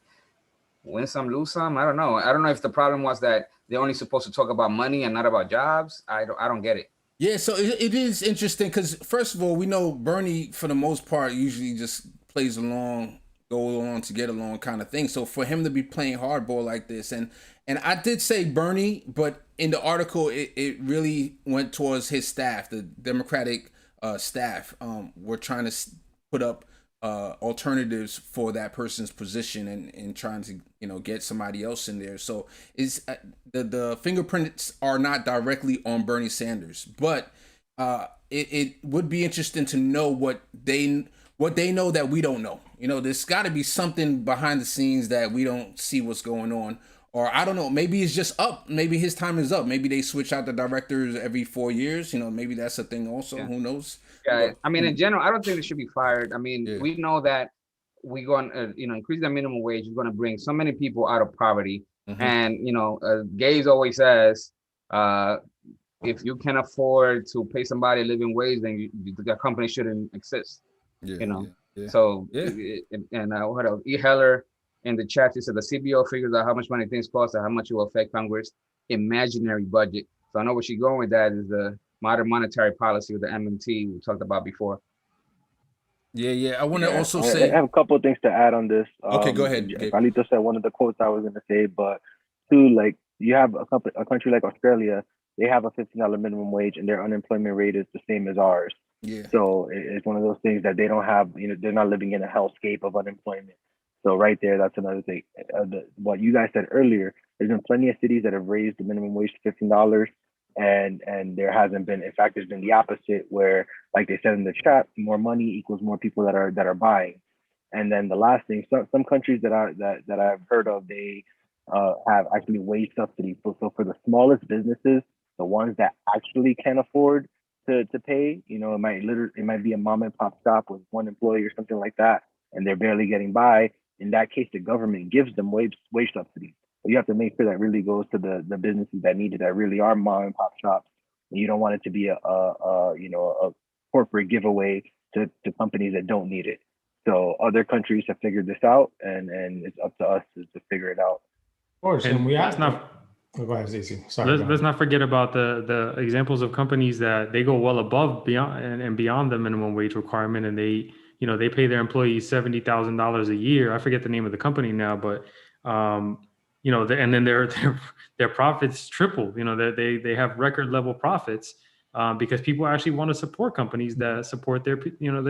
win some, lose some. I don't know. I don't know if the problem was that they're only supposed to talk about money and not about jobs. I don't get it. Yeah, so it is interesting because first of all, we know Bernie for the most part usually just plays along, go along to get along kind of thing. So for him to be playing hardball like this, and I did say Bernie, but in the article it really went towards his staff, the Democratic staff. Were trying to put up alternatives for that person's position and trying to get somebody else in there. So is the fingerprints are not directly on Bernie Sanders, but it would be interesting to know what they know that we don't know. There's got to be something behind the scenes that we don't see what's going on. Or I don't know, maybe it's just up. Maybe his time is up. Maybe they switch out the directors every 4 years. Maybe that's a thing also. Yeah. Who knows? Yeah, I mean, in general, I don't think they should be fired. I mean, we know that we're going to, increase the minimum wage is going to bring so many people out of poverty. Mm-hmm. And, Gaze always says, if you can afford to pay somebody a living wage, then the company shouldn't exist. Yeah. So, and what else? E. Heller in the chat, he said the CBO figures out how much money things cost and how much it will affect Congress' imaginary budget. So I know where she's going with that is the modern monetary policy with the MMT we talked about before. Yeah. I want to also say I have a couple of things to add on this. Okay, go ahead. Carlito said one of the quotes I was going to say, but two, like you have a country like Australia, they have a $15 minimum wage and their unemployment rate is the same as ours. Yeah. So it's one of those things that they don't have. They're not living in a hellscape of unemployment. So right there, that's another thing. What you guys said earlier, There's been plenty of cities that have raised the minimum wage to $15, and there hasn't been. In fact, there's been the opposite, where, like they said in the chat, more money equals more people that are buying. And then the last thing, some countries that I've heard of, they have actually wage subsidies. So for the smallest businesses, the ones that actually can afford to pay, it might be a mom and pop shop with one employee or something like that, and they're barely getting by. In that case, the government gives them wage subsidies. But you have to make sure that really goes to the businesses that need it, that really are mom and pop shops. And you don't want it to be a corporate giveaway to companies that don't need it. So other countries have figured this out, and it's up to us to figure it out. Of course, and we have not. Go ahead, Zizi. Sorry. Let's not forget about the examples of companies that they go well above beyond the minimum wage requirement, and they pay their employees $70,000 a year. I forget the name of the company now, but and then their profits triple. They have record level profits because people actually want to support companies that support their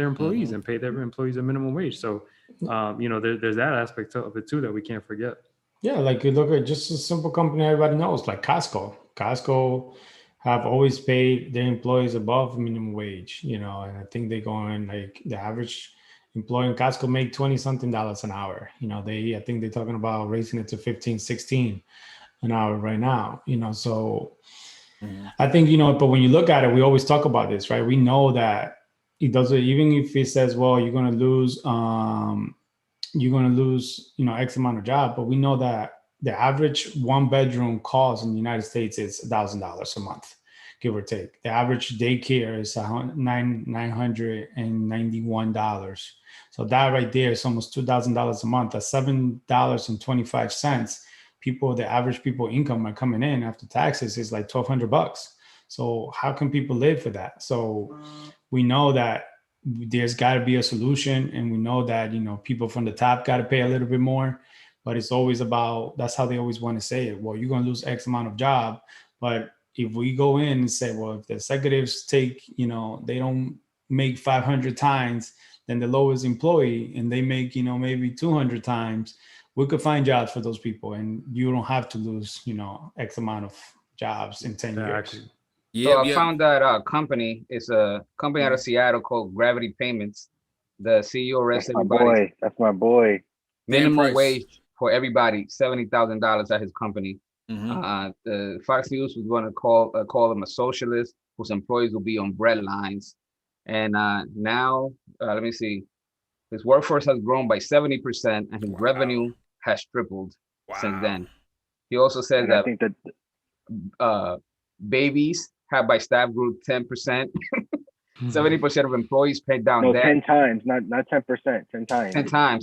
employees and pay their employees a minimum wage. So there's that aspect of it too that we can't forget. Yeah, like you look at just a simple company everybody knows, like Costco. Costco have always paid their employees above minimum wage, and I think they go in, like, the average employee in Costco make $20-something an hour. I think they're talking about raising it to 15, 16 an hour right now, so I think, but when you look at it, we always talk about this, right? We know that it doesn't, even if it says, well, you're going to lose, X amount of job, but we know that the average one bedroom cost in the United States is $1,000 a month, give or take. The average daycare is $991. So that right there is almost $2,000 a month. That's $7.25. The average people income are coming in after taxes is like $1,200. So how can people live for that? So we know that there's got to be a solution, and we know that people from the top got to pay a little bit more, but it's always about, that's how they always want to say it. Well, you're going to lose X amount of job, but if we go in and say, well, if the executives take, they don't make 500 times than the lowest employee, and they make maybe 200 times, we could find jobs for those people, and you don't have to lose X amount of jobs in 10 years. So I found that company is a company out of Seattle called Gravity Payments. The CEO arrested everybody. That's my boy. Minimum wage for everybody, $70,000 at his company. The Fox News was going to call him a socialist whose employees will be on bread lines. And now, let me see, his workforce has grown by 70%, and his revenue has tripled since then. He also said that, babies had by staff grew 10%. 70% of employees paid down debt. 10 times, not 10%, 10 times.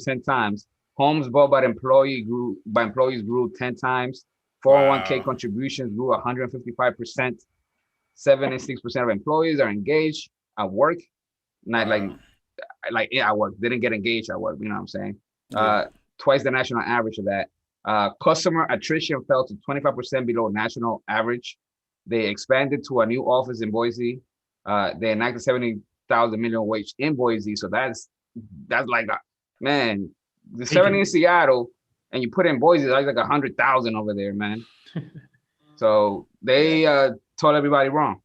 10 times. Homes bought by employees grew 10 times. 401k contributions grew 155%. 76% of employees are engaged at work. Not at work. They didn't get engaged at work. You know what I'm saying? Twice the national average of that. Customer attrition fell to 25% below national average. They expanded to a new office in Boise. They enacted 70,000 minimum wage in Boise. So that's like, man, the 70 in Seattle, and you put in Boise, that's like 100,000 over there, man. So they told everybody wrong.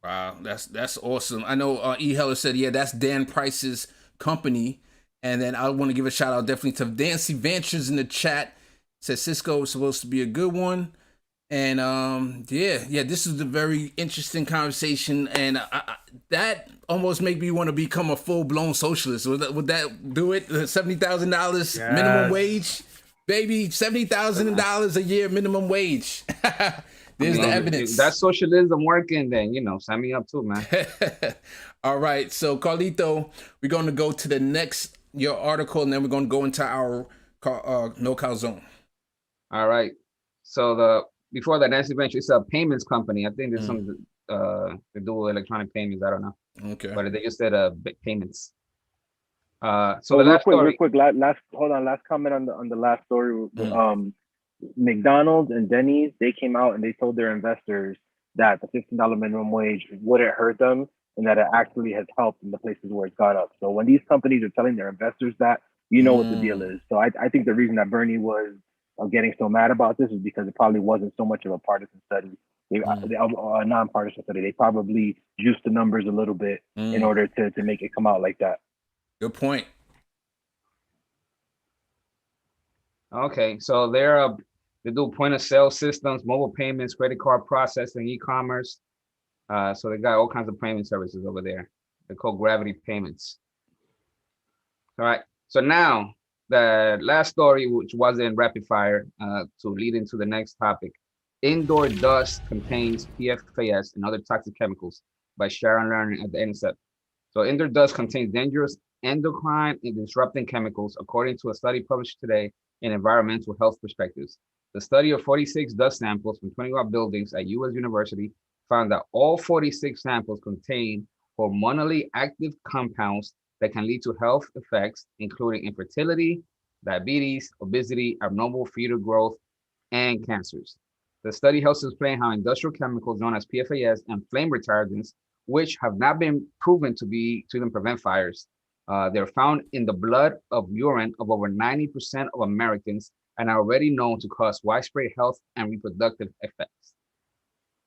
Wow, that's awesome. I know E. Heller said, that's Dan Price's company. And then I want to give a shout out definitely to Dancy Ventures in the chat. Said Cisco is supposed to be a good one. And this is a very interesting conversation, and that almost made me want to become a full-blown socialist. Would that do it? $70,000 minimum wage, baby, $70,000 a year minimum wage. There's the evidence. That's socialism working. Then sign me up too, man. All right, so Carlito, we're going to go to the next your article, and then we're going to go into our no call zone. All right, so before that, Nancy Venture, it's a payments company. I think there's something to do with electronic payments. I don't know. Okay. But they just said payments. So the last story. Real quick, last comment on the last story. McDonald's and Denny's, they came out and they told their investors that the $15 minimum wage wouldn't hurt them, and that it actually has helped in the places where it's gone up. So when these companies are telling their investors that, what the deal is. So I think the reason that Bernie was of getting so mad about this is because it probably wasn't so much of a partisan study. A nonpartisan study. They probably juiced the numbers a little bit in order to make it come out like that. Good point. Okay, so they do point of sale systems, mobile payments, credit card processing, e-commerce. So they got all kinds of payment services over there. They're called Gravity Payments. All right. So now the last story, which wasn't rapid fire, to lead into the next topic. Indoor dust contains PFAS and other toxic chemicals by Sharon Learning at the Intercept. So indoor dust contains dangerous endocrine and disrupting chemicals, according to a study published today in Environmental Health Perspectives. The study of 46 dust samples from 21 buildings at U.S. University found that all 46 samples contain hormonally active compounds that can lead to health effects, including infertility, diabetes, obesity, abnormal fetal growth, and cancers. The study helps explain how industrial chemicals known as PFAS and flame retardants, which have not been proven to even prevent fires, they're found in the blood of urine of over 90% of Americans and are already known to cause widespread health and reproductive effects.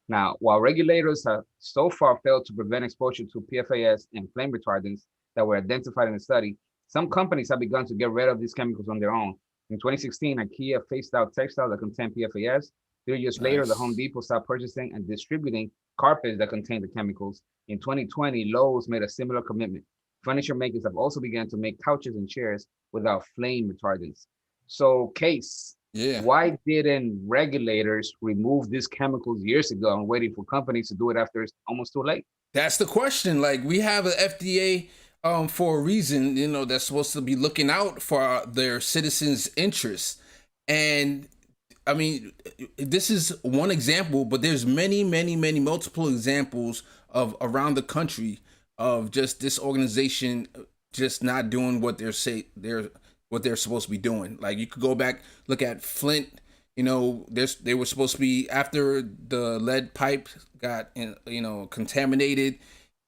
Now, while regulators have so far failed to prevent exposure to PFAS and flame retardants that were identified in the study, some companies have begun to get rid of these chemicals on their own. In 2016, IKEA phased out textiles that contain PFAS. 3 years later, the Home Depot stopped purchasing and distributing carpets that contain the chemicals. In 2020, Lowe's made a similar commitment. Furniture makers have also begun to make couches and chairs without flame retardants. So, Case, why didn't regulators remove these chemicals years ago and waiting for companies to do it after it's almost too late? That's the question. Like, we have an FDA for a reason, that's supposed to be looking out for their citizens' interests. And I mean, this is one example, but there's many multiple examples of around the country of just this organization just not doing what they're supposed to be doing. Like, you could go back, look at Flint. They were supposed to be, after the lead pipe got contaminated,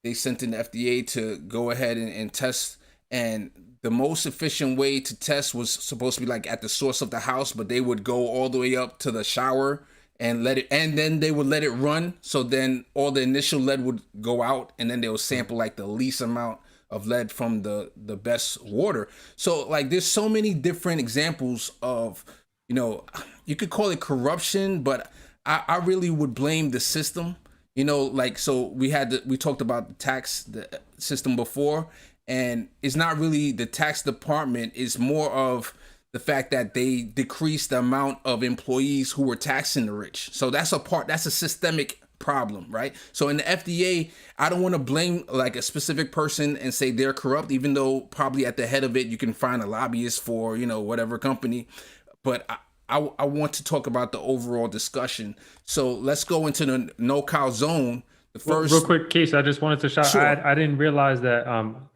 they sent in the FDA to go ahead and test. And the most efficient way to test was supposed to be like at the source of the house, but they would go all the way up to the shower and then they would let it run. So then all the initial lead would go out, and then they would sample like the least amount of lead from the best water. So like, there's so many different examples of, you could call it corruption, but I really would blame the system. So we talked about the system before, and it's not really the tax department. It's more of the fact that they decreased the amount of employees who were taxing the rich. So that's a systemic problem, right? So in the FDA, I don't want to blame like a specific person and say they're corrupt, even though probably at the head of it, you can find a lobbyist for, whatever company. But I want to talk about the overall discussion. So let's go into the no-cow zone. The first, real quick, Case, I just wanted to shout. Sure. I didn't realize that.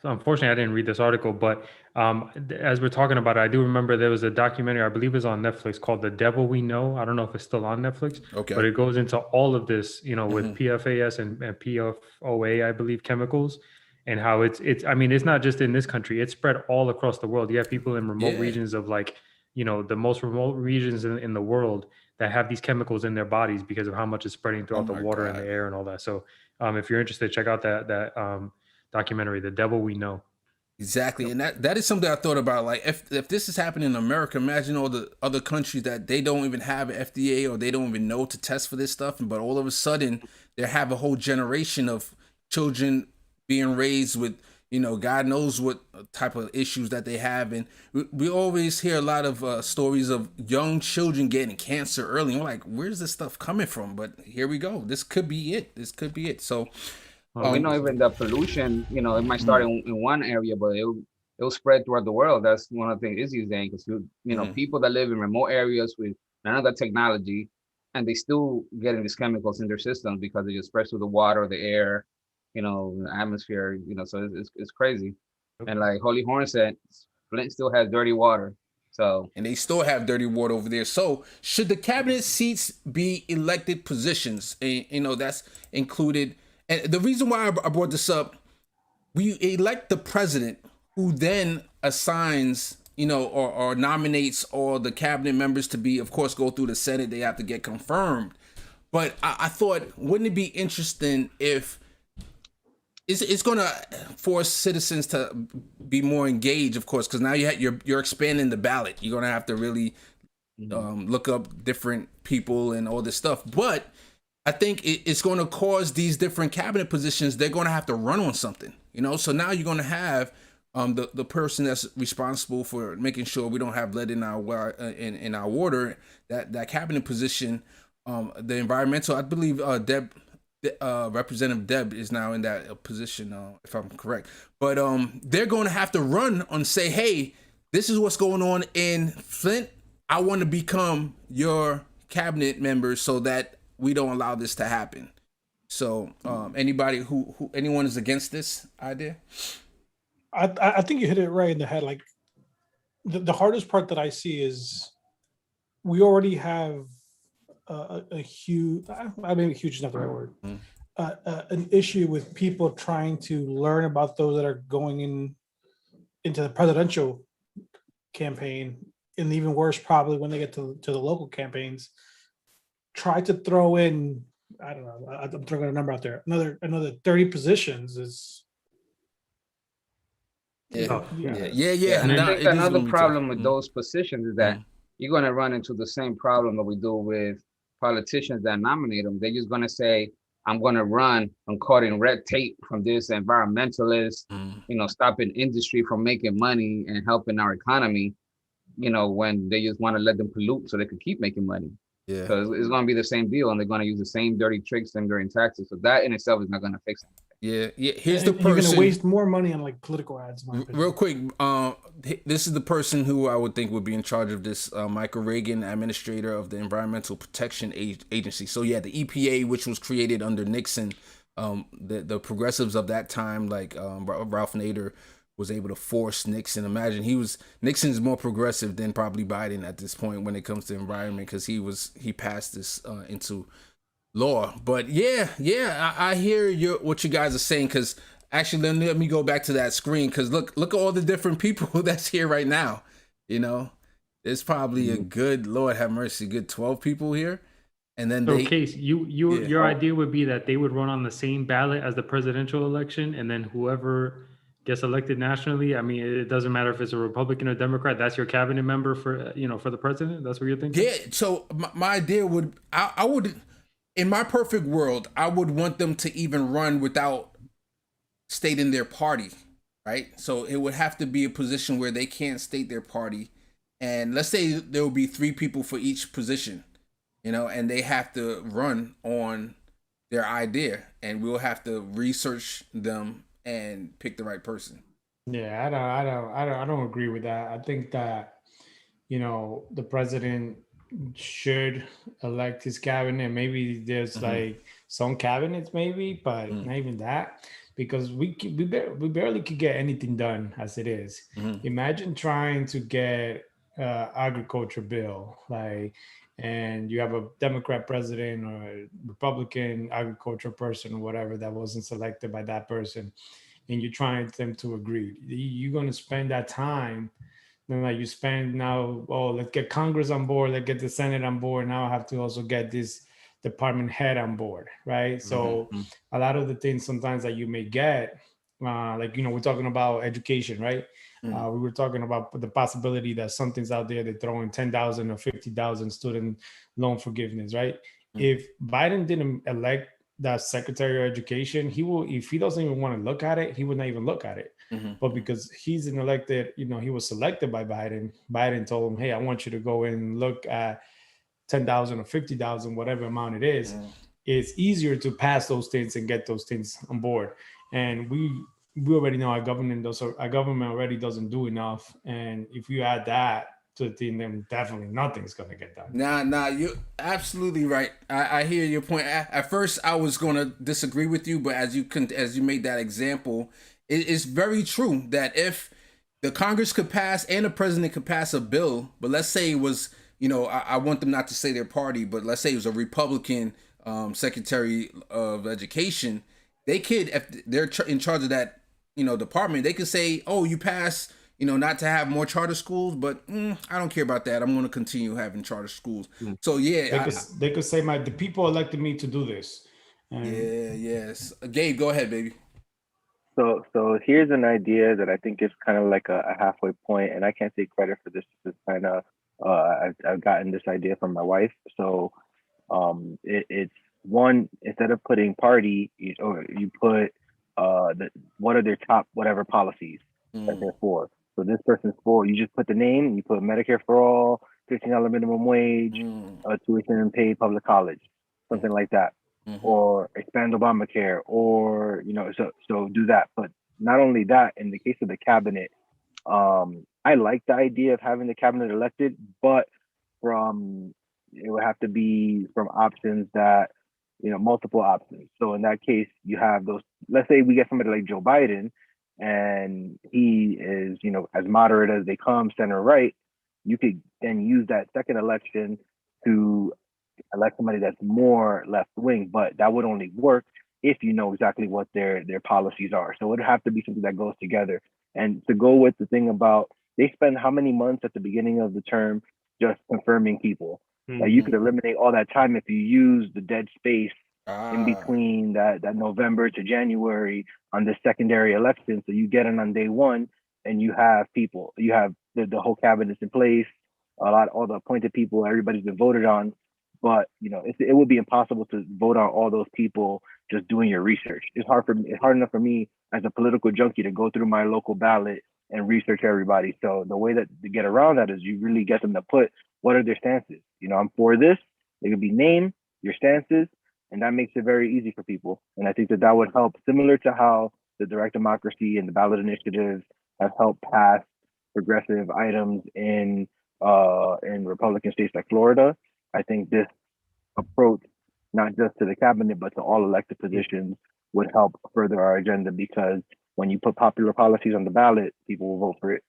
Unfortunately, I didn't read this article, but as we're talking about it, I do remember there was a documentary, I believe it's on Netflix, called "The Devil We Know." I don't know if it's still on Netflix. Okay. But it goes into all of this, with PFAS and PFOA, I believe, chemicals, and how it's. I mean, it's not just in this country; it's spread all across the world. You have people in remote regions of like, the most remote regions in the world that have these chemicals in their bodies because of how much is spreading throughout the water and the air and all that. So if you're interested, check out that documentary, "The Devil We Know." Exactly. And that is something I thought about. Like, if this is happening in America, imagine all the other countries that they don't even have an FDA or they don't even know to test for this stuff. But all of a sudden they have a whole generation of children being raised with, God knows what type of issues that they have. And we always hear a lot of stories of young children getting cancer early. And we're like, where's this stuff coming from? But here we go. This could be it. So we know even the pollution, it might start in one area, but it'll spread throughout the world. That's one of the issues then, because people that live in remote areas with none of that technology, and they still getting these chemicals in their systems because they just spread through the water, the air, the atmosphere, so it's crazy. And like Holy Horn said, Flint still has dirty water. So, and they still have dirty water over there. So should the cabinet seats be elected positions? And, that's included. And the reason why I brought this up, we elect the president, who then assigns or nominates all the cabinet members to be, of course, go through the Senate. They have to get confirmed. But I thought, wouldn't it be interesting if it's going to force citizens to be more engaged, of course, because now you're expanding the ballot. You're going to have to really look up different people and all this stuff. But I think it's going to cause these different cabinet positions. They're going to have to run on something, So now you're going to have the person that's responsible for making sure we don't have lead in our in our water. That cabinet position, the environmental. I believe Representative Deb is now in that position, if I'm correct. But they're going to have to run and say, hey, this is what's going on in Flint. I want to become your cabinet member so that we don't allow this to happen. So anybody anyone is against this idea? I think you hit it right in the head. Like the hardest part that I see is we already have a huge, I mean, huge is not the right word, an issue with people trying to learn about those that are going into the presidential campaign, and even worse, probably when they get to the local campaigns, try to throw in, I don't know, I'm throwing a number out there, another 30 positions is. Yeah. And I think another problem with those positions is that you're going to run into the same problem that we do with politicians that nominate them. They're just going to say, I'm going to run on cutting red tape from this environmentalist, stopping industry from making money and helping our economy, when they just want to let them pollute so they can keep making money. Yeah. Because it's going to be the same deal, and they're going to use the same dirty tricks and during taxes. So that in itself is not going to fix it. Yeah. Here's the person. You're going to waste more money on like political ads. Real quick, this is the person who I would think would be in charge of this, Michael Reagan, administrator of the Environmental Protection Agency. So yeah, the EPA, which was created under Nixon, the progressives of that time, like Ralph Nader, was able to force Nixon. Imagine Nixon's more progressive than probably Biden at this point when it comes to environment, because he passed this into law. But I hear what you guys are saying, because actually let me go back to that screen, because look at all the different people that's here right now. There's probably a good, Lord have mercy, good 12 people here. And then your idea would be that they would run on the same ballot as the presidential election, and then whoever gets elected nationally, I mean, it doesn't matter if it's a Republican or Democrat, that's your cabinet member for the president. That's what you're thinking? Yeah. So my idea would, I would, in my perfect world, I would want them to even run without stating their party, right? So it would have to be a position where they can't state their party. And let's say there will be 3 people for each position, and they have to run on their idea, and we'll have to research them and pick the right person. Yeah, I don't agree with that. I think that, the president should elect his cabinet. Maybe there's like some cabinets, maybe, but not even that, because we barely could get anything done as it is. Imagine trying to get agriculture bill, and you have a Democrat president or a Republican agriculture person or whatever that wasn't selected by that person, and you're trying them to agree. You're going to spend that time. Then you spend now, let's get Congress on board, let's get the Senate on board. Now I have to also get this department head on board, right? So a lot of the things sometimes that you may get, we're talking about education, right? We were talking about the possibility that something's out there, they're throwing 10,000 or 50,000 student loan forgiveness, right? If Biden didn't elect that Secretary of Education, if he doesn't even want to look at it, he would not even look at it. But because he's an elected, he was selected by Biden, Biden told him, hey, I want you to go and look at 10,000 or 50,000, whatever amount it is. It's easier to pass those things and get those things on board. And we already know our government already doesn't do enough. And if you add that to the thing, then definitely nothing's going to get done. Nah, you're absolutely right. I hear your point. At first, I was going to disagree with you, but as you made that example, it's very true that if the Congress could pass and the president could pass a bill, but let's say it was, I want them not to say their party, but let's say it was a Republican Secretary of Education, they could, if they're in charge of that, department, they could say, oh, you pass not to have more charter schools, but I don't care about that. I'm going to continue having charter schools. So yeah, They could say the people elected me to do this. And yes. Gabe, go ahead, baby. So here's an idea that I think is kind of like a halfway point, and I can't take credit for this. This is kind of I've gotten this idea from my wife. So it's one, instead of putting party, you put what are their top whatever policies that they're for. So this person's for, you just put the name, you put Medicare for all, $15 minimum wage, tuition and paid public college, something like that. Or expand Obamacare, or so do that. But not only that, in the case of the cabinet, I like the idea of having the cabinet elected, but it would have to be from options that multiple options. So in that case, you have those. Let's say we get somebody like Joe Biden, and he is as moderate as they come, center right. You could then use that second election to elect somebody that's more left wing, but that would only work if you know exactly what their policies are. So it would have to be something that goes together. And to go with the thing about, they spend how many months at the beginning of the term just confirming people. Like you could eliminate all that time if you use the dead space in between that November to January on the secondary election. So you get in on day one, and you have people, you have the whole cabinet's in place, all the appointed people, everybody's been voted on. But it would be impossible to vote on all those people just doing your research. It's hard enough for me as a political junkie to go through my local ballot and research everybody. So the way that to get around that is you really get them to put what are their stances. I'm for this. They could be name, your stances, and that makes it very easy for people. And I think that would help, similar to how the direct democracy and the ballot initiatives have helped pass progressive items in Republican states like Florida. I think this approach, not just to the cabinet, but to all elected positions, would help further our agenda, because when you put popular policies on the ballot, people will vote for it.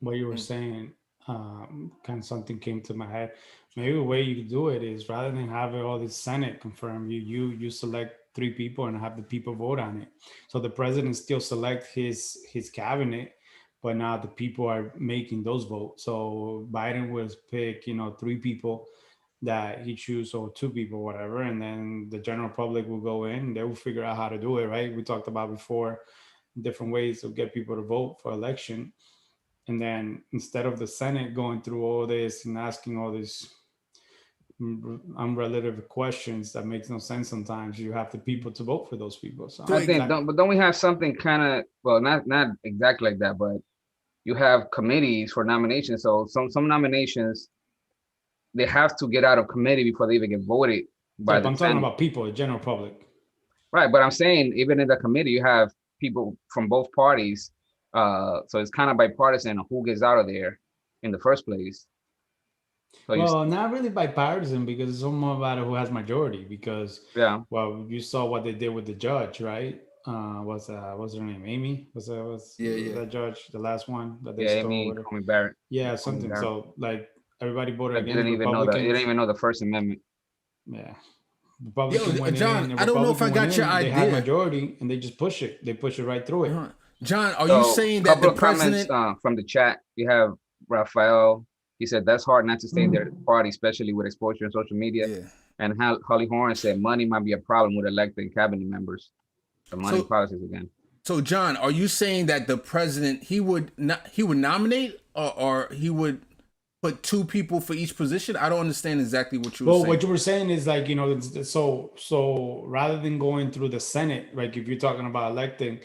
What you were saying, kind of something came to my head. Maybe the way you do it is, rather than having all the Senate confirmed, you select 3 people and have the people vote on it. So the president still select his cabinet, but now the people are making those votes. So Biden will pick, 3 people that he choose, or 2 people, whatever, and then the general public will go in. They will figure out how to do it, right? We talked about before different ways to get people to vote for election. And then instead of the Senate going through all this and asking all these unrelated questions that makes no sense, sometimes you have the people to vote for those people. So I think, don't we have something kind of, well, not exactly like that, but you have committees for nominations. So some nominations, they have to get out of committee before they even get voted by the I'm talking about people, the general public. Right, but I'm saying even in the committee, you have people from both parties. So it's kind of bipartisan who gets out of there in the first place. So not really bipartisan, because it's more about who has majority. Because you saw what they did with the judge, right? What's her name? Amy? Was that judge, the last one that they stole? Amy Coney Barrett. Yeah, something. Barrett. So like everybody voted against Republicans. You didn't even know the First Amendment. Yeah. John, I don't know if I got your idea. They had majority and they just push it. They push it right through it. John, are you saying that the president? From the chat, you have Raphael. He said that's hard not to stay in their party, especially with exposure on social media. Yeah. And Holly Horn said money might be a problem with elected cabinet members. The money policies again. So John, are you saying that the president he would nominate or he would put 2 people for each position? I don't understand exactly what you were saying. Well, what you were saying is like, so rather than going through the Senate, like if you're talking about electing,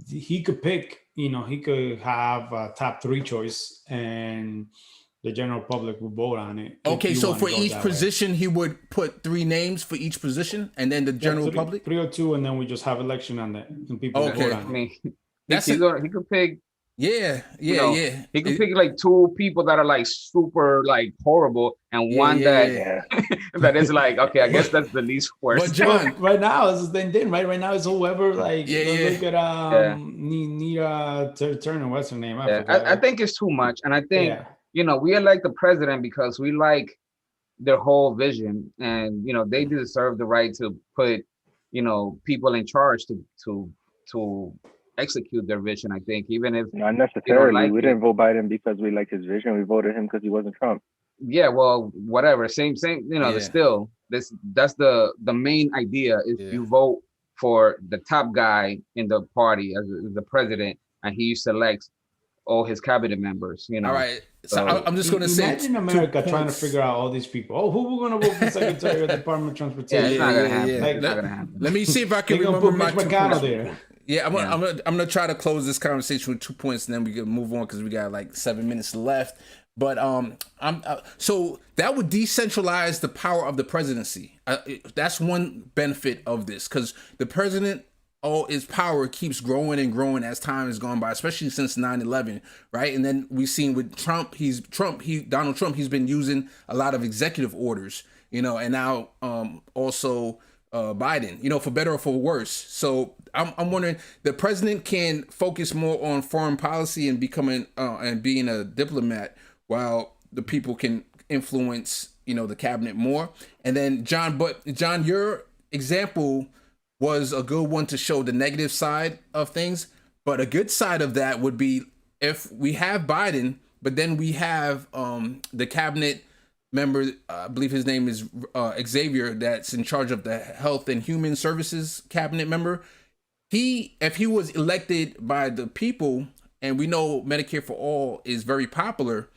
he could pick, he could have a top 3 choice, and the general public will vote on it. Okay, so for each position, he would put 3 names for each position, and then the general public? 3 or 2, and then we just have election on that, and people vote on it. He could pick. Yeah. He could pick like 2 people that are like super like horrible, and one that is like, okay, I guess that's the least worst. But John, right now it's the same thing, right? Right now it's whoever like look at Nina Turner, what's her name? I think it's too much, and I think we elect the president because we like their whole vision, and they deserve the right to put people in charge to execute their vision. I think even if Not they don't necessarily. like We it. didn't vote Biden because we liked his vision. We voted him because he wasn't Trump. Yeah, well, whatever. Same. You know, Yeah. still that's the main idea is Yeah. you vote for the top guy in the party as the president, and he selects all his cabinet members. You know. All right. So I'm just going to say Imagine America trying to figure out all these people. Oh, who we're going to vote for Secretary of the Department of Yeah, Transportation? it's not gonna happen. yeah. It's not gonna happen. Let me see if I can They're going to remember put my Mitch 2 points. McConnell there. Yeah, I'm gonna try to close this conversation with 2 points, and then we can move on because we got like 7 minutes left. But so that would decentralize the power of the presidency. That's one benefit of this, because the president, his power keeps growing and growing as time has gone by, especially since 9/11, right? And then we've seen with Donald Trump, he's been using a lot of executive orders, you know, and now also Biden, you know, for better or for worse. So I'm wondering, the president can focus more on foreign policy and becoming and being a diplomat, while the people can influence, you know, the cabinet more. And then John, your example was a good one to show the negative side of things. But a good side of that would be if we have Biden, but then we have the cabinet member, I believe his name is Xavier, that's in charge of the Health and Human Services cabinet member. If he was elected by the people, and we know Medicare for All is very popular,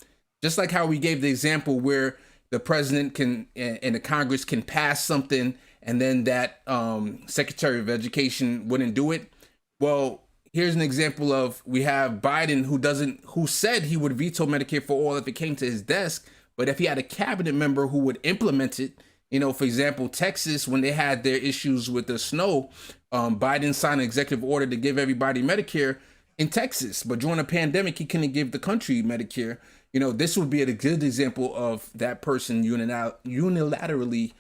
just like how we gave the example where the president can and the Congress can pass something, and then that Secretary of Education wouldn't do it. Well, here's an example of, we have Biden who said he would veto Medicare for All if it came to his desk, but if he had a cabinet member who would implement it, you know, for example, Texas, when they had their issues with the snow, Biden signed an executive order to give everybody Medicare in Texas, but during a pandemic, he couldn't give the country Medicare. You know, this would be a good example of that person unilaterally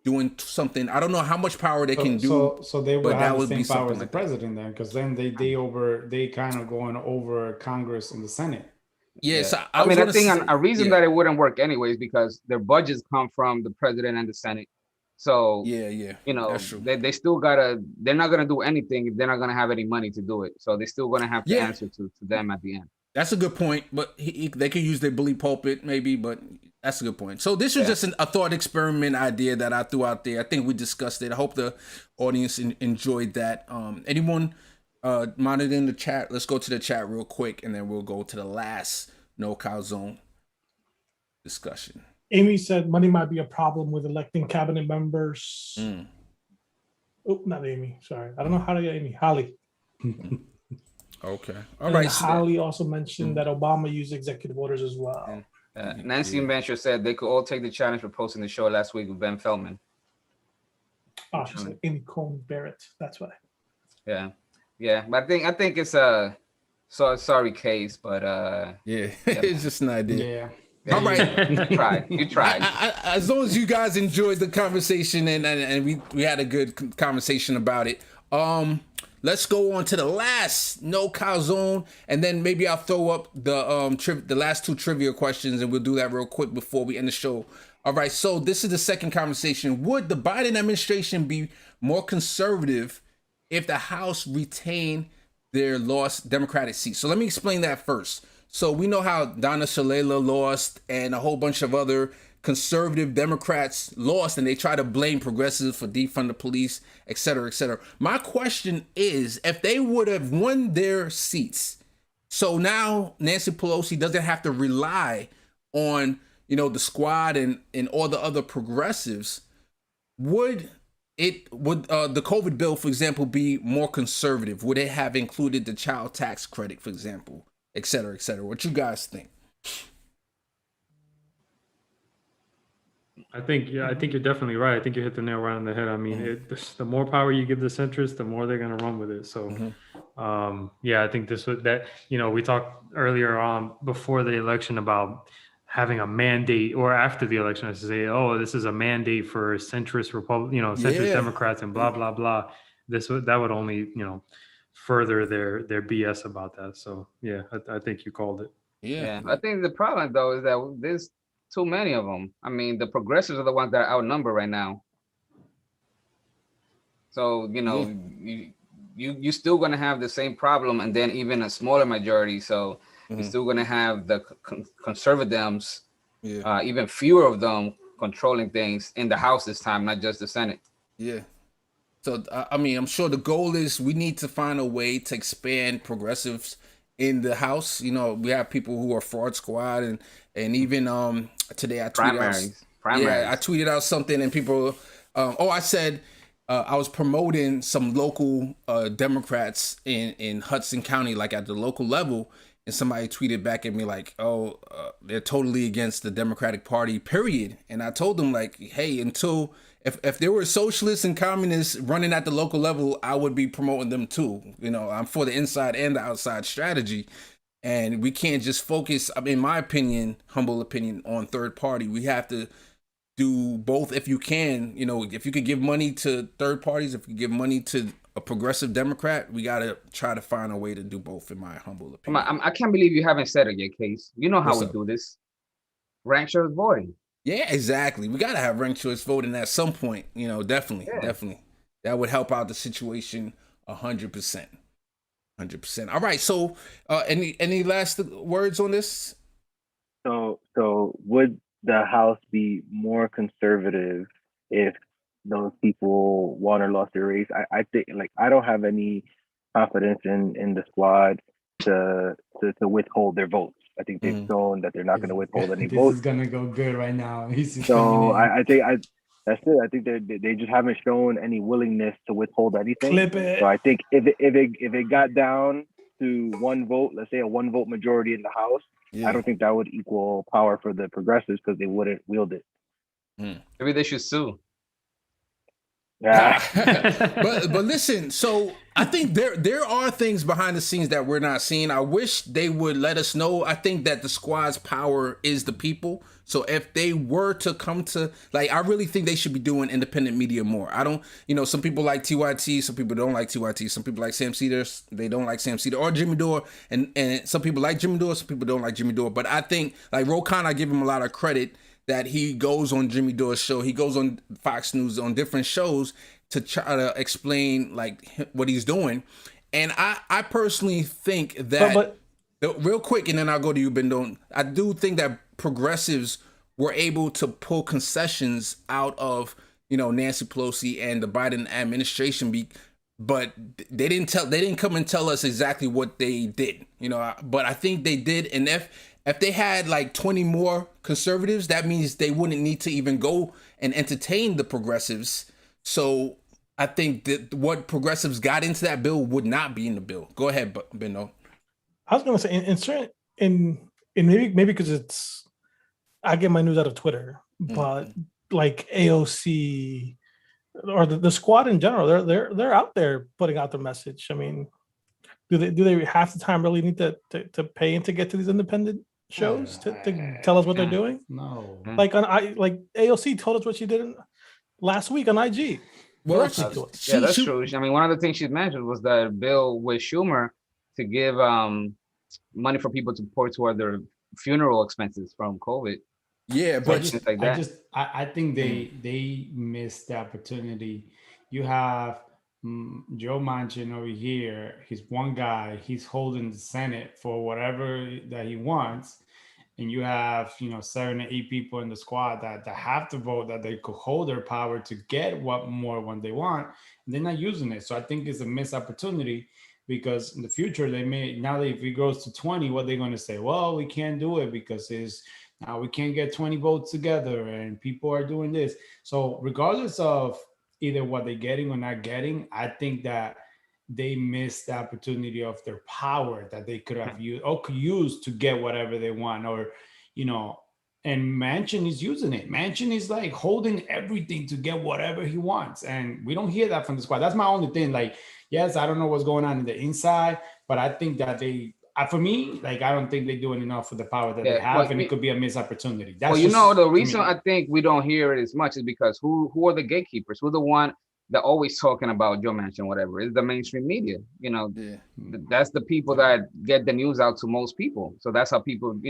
doing something. I don't know how much power they can do. So they would but have that the would be same power something as the like that. president then, because then they kind of going over Congress and the Senate. Yes, Yeah. I mean, I was think gonna say- a reason yeah. that it wouldn't work anyways, because their budgets come from the president and the Senate. So Yeah, you know, that's true. they still they're not gonna do anything if they're not gonna have any money to do it. So they're still gonna have to Yeah. answer to them at the end. That's a good point, but they could use their bully pulpit maybe, but that's a good point. So this was just a thought experiment idea that I threw out there. I think we discussed it. I hope the audience enjoyed that. Anyone monitoring the chat? Let's go to the chat real quick, and then we'll go to the last No Cow Zone discussion. Amy said money might be a problem with electing cabinet members. Oh, not Amy. Sorry. I don't know how to get Amy. Holly. Okay. All right. Holly also mentioned that Obama used executive orders as well. Nancy Venture said they could all take the challenge for posting the show last week with Ben Feldman. Oh, she said Amy Coney Barrett. That's why. Yeah. But I think it's a sorry case, but yeah, it's just an idea. Yeah. All right. You tried. As long as you guys enjoyed the conversation and we had a good conversation about it. Let's go on to the last No Cow Zone, and then maybe I'll throw up the last 2 trivia questions, and we'll do that real quick before we end the show. All right, so this is the second conversation. Would the Biden administration be more conservative if the House retained their lost Democratic seats? So let me explain that first. So we know how Donna Shalala lost, and a whole bunch of other conservative Democrats lost, and they try to blame progressives for defund the police, et cetera, et cetera. My question is, if they would have won their seats, so now Nancy Pelosi doesn't have to rely on, you know, the squad and all the other progressives, would the COVID bill, for example, be more conservative? Would it have included the child tax credit, for example, et cetera, et cetera? What you guys think? I think you're definitely right. I think you hit the nail right on the head. I mean, the more power you give the centrists, the more they're going to run with it. So, I think we talked earlier on before the election about having a mandate, or after the election, I should say, oh, this is a mandate for centrist centrist Democrats and blah, blah, blah. That would only, further their BS about that. So, yeah, I think you called it. Yeah. I think the problem, though, is that there's too many of them. I mean, the progressives are the ones that are outnumbered right now. So, you're still gonna have the same problem, and then even a smaller majority. So you're still gonna have the conservatives, even fewer of them controlling things in the House this time, not just the Senate. Yeah. So I mean, I'm sure the goal is we need to find a way to expand progressives in the House. You know, we have people who are fraud squad, and even today I tweeted out, yeah, I tweeted out something, and people, I said I was promoting some local Democrats in Hudson County, like at the local level, and somebody tweeted back at me like, they're totally against the Democratic Party, period. And I told them like, hey, until if there were socialists and communists running at the local level, I would be promoting them too. You know, I'm for the inside and the outside strategy. And we can't just focus, I mean, in my opinion, humble opinion, on third party. We have to do both if you can. You know, if you could give money to third parties, if you give money to a progressive Democrat, we got to try to find a way to do both, in my humble opinion. I can't believe you haven't said it yet, Case. You know how we do this. Ranked choice voting. Yeah, exactly. We got to have ranked choice voting at some point. You know, definitely. That would help out the situation 100%. 100%. All right. So, any last words on this? So would the House be more conservative if those people won or lost their race? I think, like, I don't have any confidence in the squad to withhold their votes. I think they've shown that they're not going to withhold any votes. This is going to go good right now. So I think that's it. I think they just haven't shown any willingness to withhold anything. Clip it. So I think if it got down to one vote, let's say a 1-vote majority in the House, I don't think that would equal power for the progressives because they wouldn't wield it. Maybe they should sue. Yeah. but listen, so I think there are things behind the scenes that we're not seeing. I wish they would let us know. I think that the squad's power is the people. So if they were to come to, like, I really think they should be doing independent media more. I don't, some people like TYT, some people don't like TYT, some people like Sam Cedars, they don't like Sam Cedar, or Jimmy Dore, and some people like Jimmy Dore, some people don't like Jimmy Dore. But I think, like, Rokan, I give him a lot of credit that he goes on Jimmy Dore's show, he goes on Fox News, on different shows to try to explain like what he's doing. And I personally think that, real quick, and then I'll go to you, Bendon. I do think that progressives were able to pull concessions out of, Nancy Pelosi and the Biden administration, but they didn't come and tell us exactly what they did, but I think they did. And if they had like 20 more conservatives, that means they wouldn't need to even go and entertain the progressives. So I think that what progressives got into that bill would not be in the bill. Go ahead, Beno. I was going to say, in maybe because I get my news out of Twitter, but like AOC or the squad in general, they're out there putting out their message. I mean, do they half the time really need to pay to get to these independent shows to tell us what they're doing? No. Like AOC told us what she did last week on IG. Well, that's true. I mean, one of the things she mentioned was the bill with Schumer to give money for people to pour toward their funeral expenses from COVID. Yeah, but I think they missed the opportunity. You have Joe Manchin over here. He's one guy. He's holding the Senate for whatever that he wants. And you have, 7 or 8 people in the squad that have to vote, that they could hold their power to get when they want. And they're not using it. So I think it's a missed opportunity, because in the future, now that if it goes to 20, what they're going to say? Well, we can't do it because now we can't get 20 votes together and people are doing this. So regardless of either what they're getting or not getting, I think that they missed the opportunity of their power that they could have used to get whatever they want, and Manchin is using it. Manchin is like holding everything to get whatever he wants. And we don't hear that from the squad. That's my only thing. Like, yes, I don't know what's going on in the inside, but I think that for me, like, I don't think they're doing enough for the power that they have, and it could be a missed opportunity. That's the reason I think we don't hear it as much is because who are the gatekeepers? Who are the one that always talking about Joe Manchin, whatever? It's the mainstream media. That's the people that get the news out to most people. So that's how people,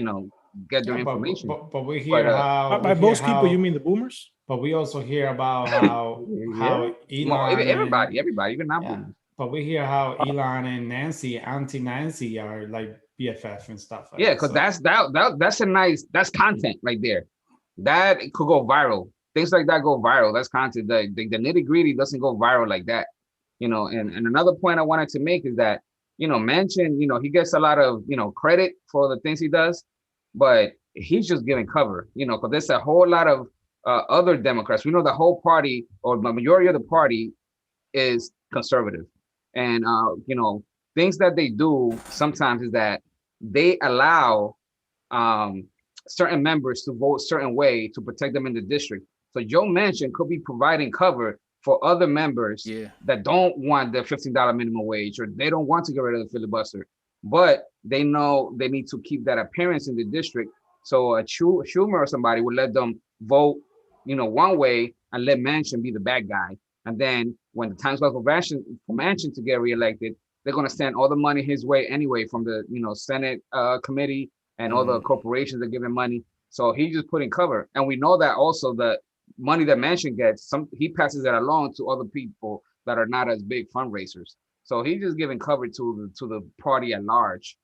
get their information. But we hear by most people, you mean the boomers? But we also hear about how Elon, everybody, even not boomers. But we hear how Elon and Nancy, Auntie Nancy, are like BFF and stuff like Yeah, that. because So, that's a nice, that's content right there. That could go viral. Things like that go viral. That's content. The nitty gritty doesn't go viral like that. And another point I wanted to make is that, Manchin, he gets a lot of, credit for the things he does, but he's just giving cover, because there's a whole lot of other Democrats. We know the whole party or the majority of the party is conservative. And, things that they do sometimes is that they allow um, certain members to vote certain way to protect them in the district. So Joe Manchin could be providing cover for other members that don't want the $15 minimum wage, or they don't want to get rid of the filibuster, but they know they need to keep that appearance in the district. So a Schumer or somebody would let them vote, one way and let Manchin be the bad guy. And then when the time's up for Manchin to get reelected, they're going to send all the money his way anyway from the Senate committee and all the corporations that give him money. So he's just putting cover. And we know that also the money that Manchin gets, he passes that along to other people that are not as big fundraisers. So he's just giving cover to the party at large.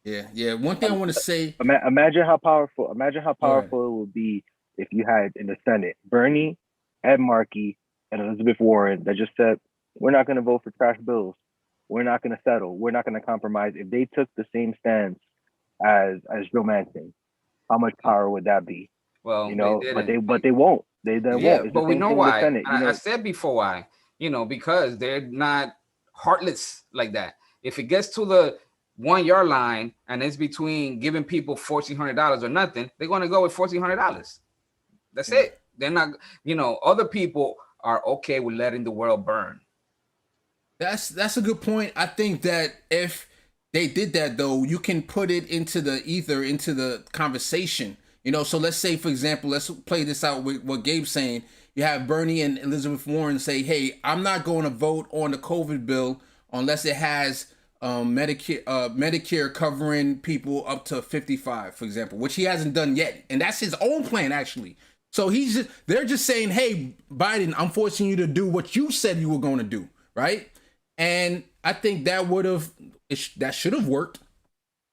Yeah. One thing I want to say. Imagine how powerful it would be if you had in the Senate Bernie, Ed Markey, and Elizabeth Warren that just said, we're not going to vote for trash bills. We're not going to settle. We're not going to compromise. If they took the same stance as Joe Manchin, how much power would that be? Well, but they won't. They won't. It's but we know why. Senate, I said before why. Because they're not heartless like that. If it gets to the 1 yard line and it's between giving people $1,400 or nothing, they're going to go with $1,400. That's it. They're not. Other people are okay with letting the world burn. That's a good point. I think that if they did that, though, you can put it into the conversation. So let's say, for example, let's play this out with what Gabe's saying. You have Bernie and Elizabeth Warren say, hey, I'm not going to vote on the COVID bill unless it has Medicare covering people up to 55, for example, which he hasn't done yet. And that's his own plan, actually. So they're just saying, hey, Biden, I'm forcing you to do what you said you were going to do, right? And I think that that should have worked.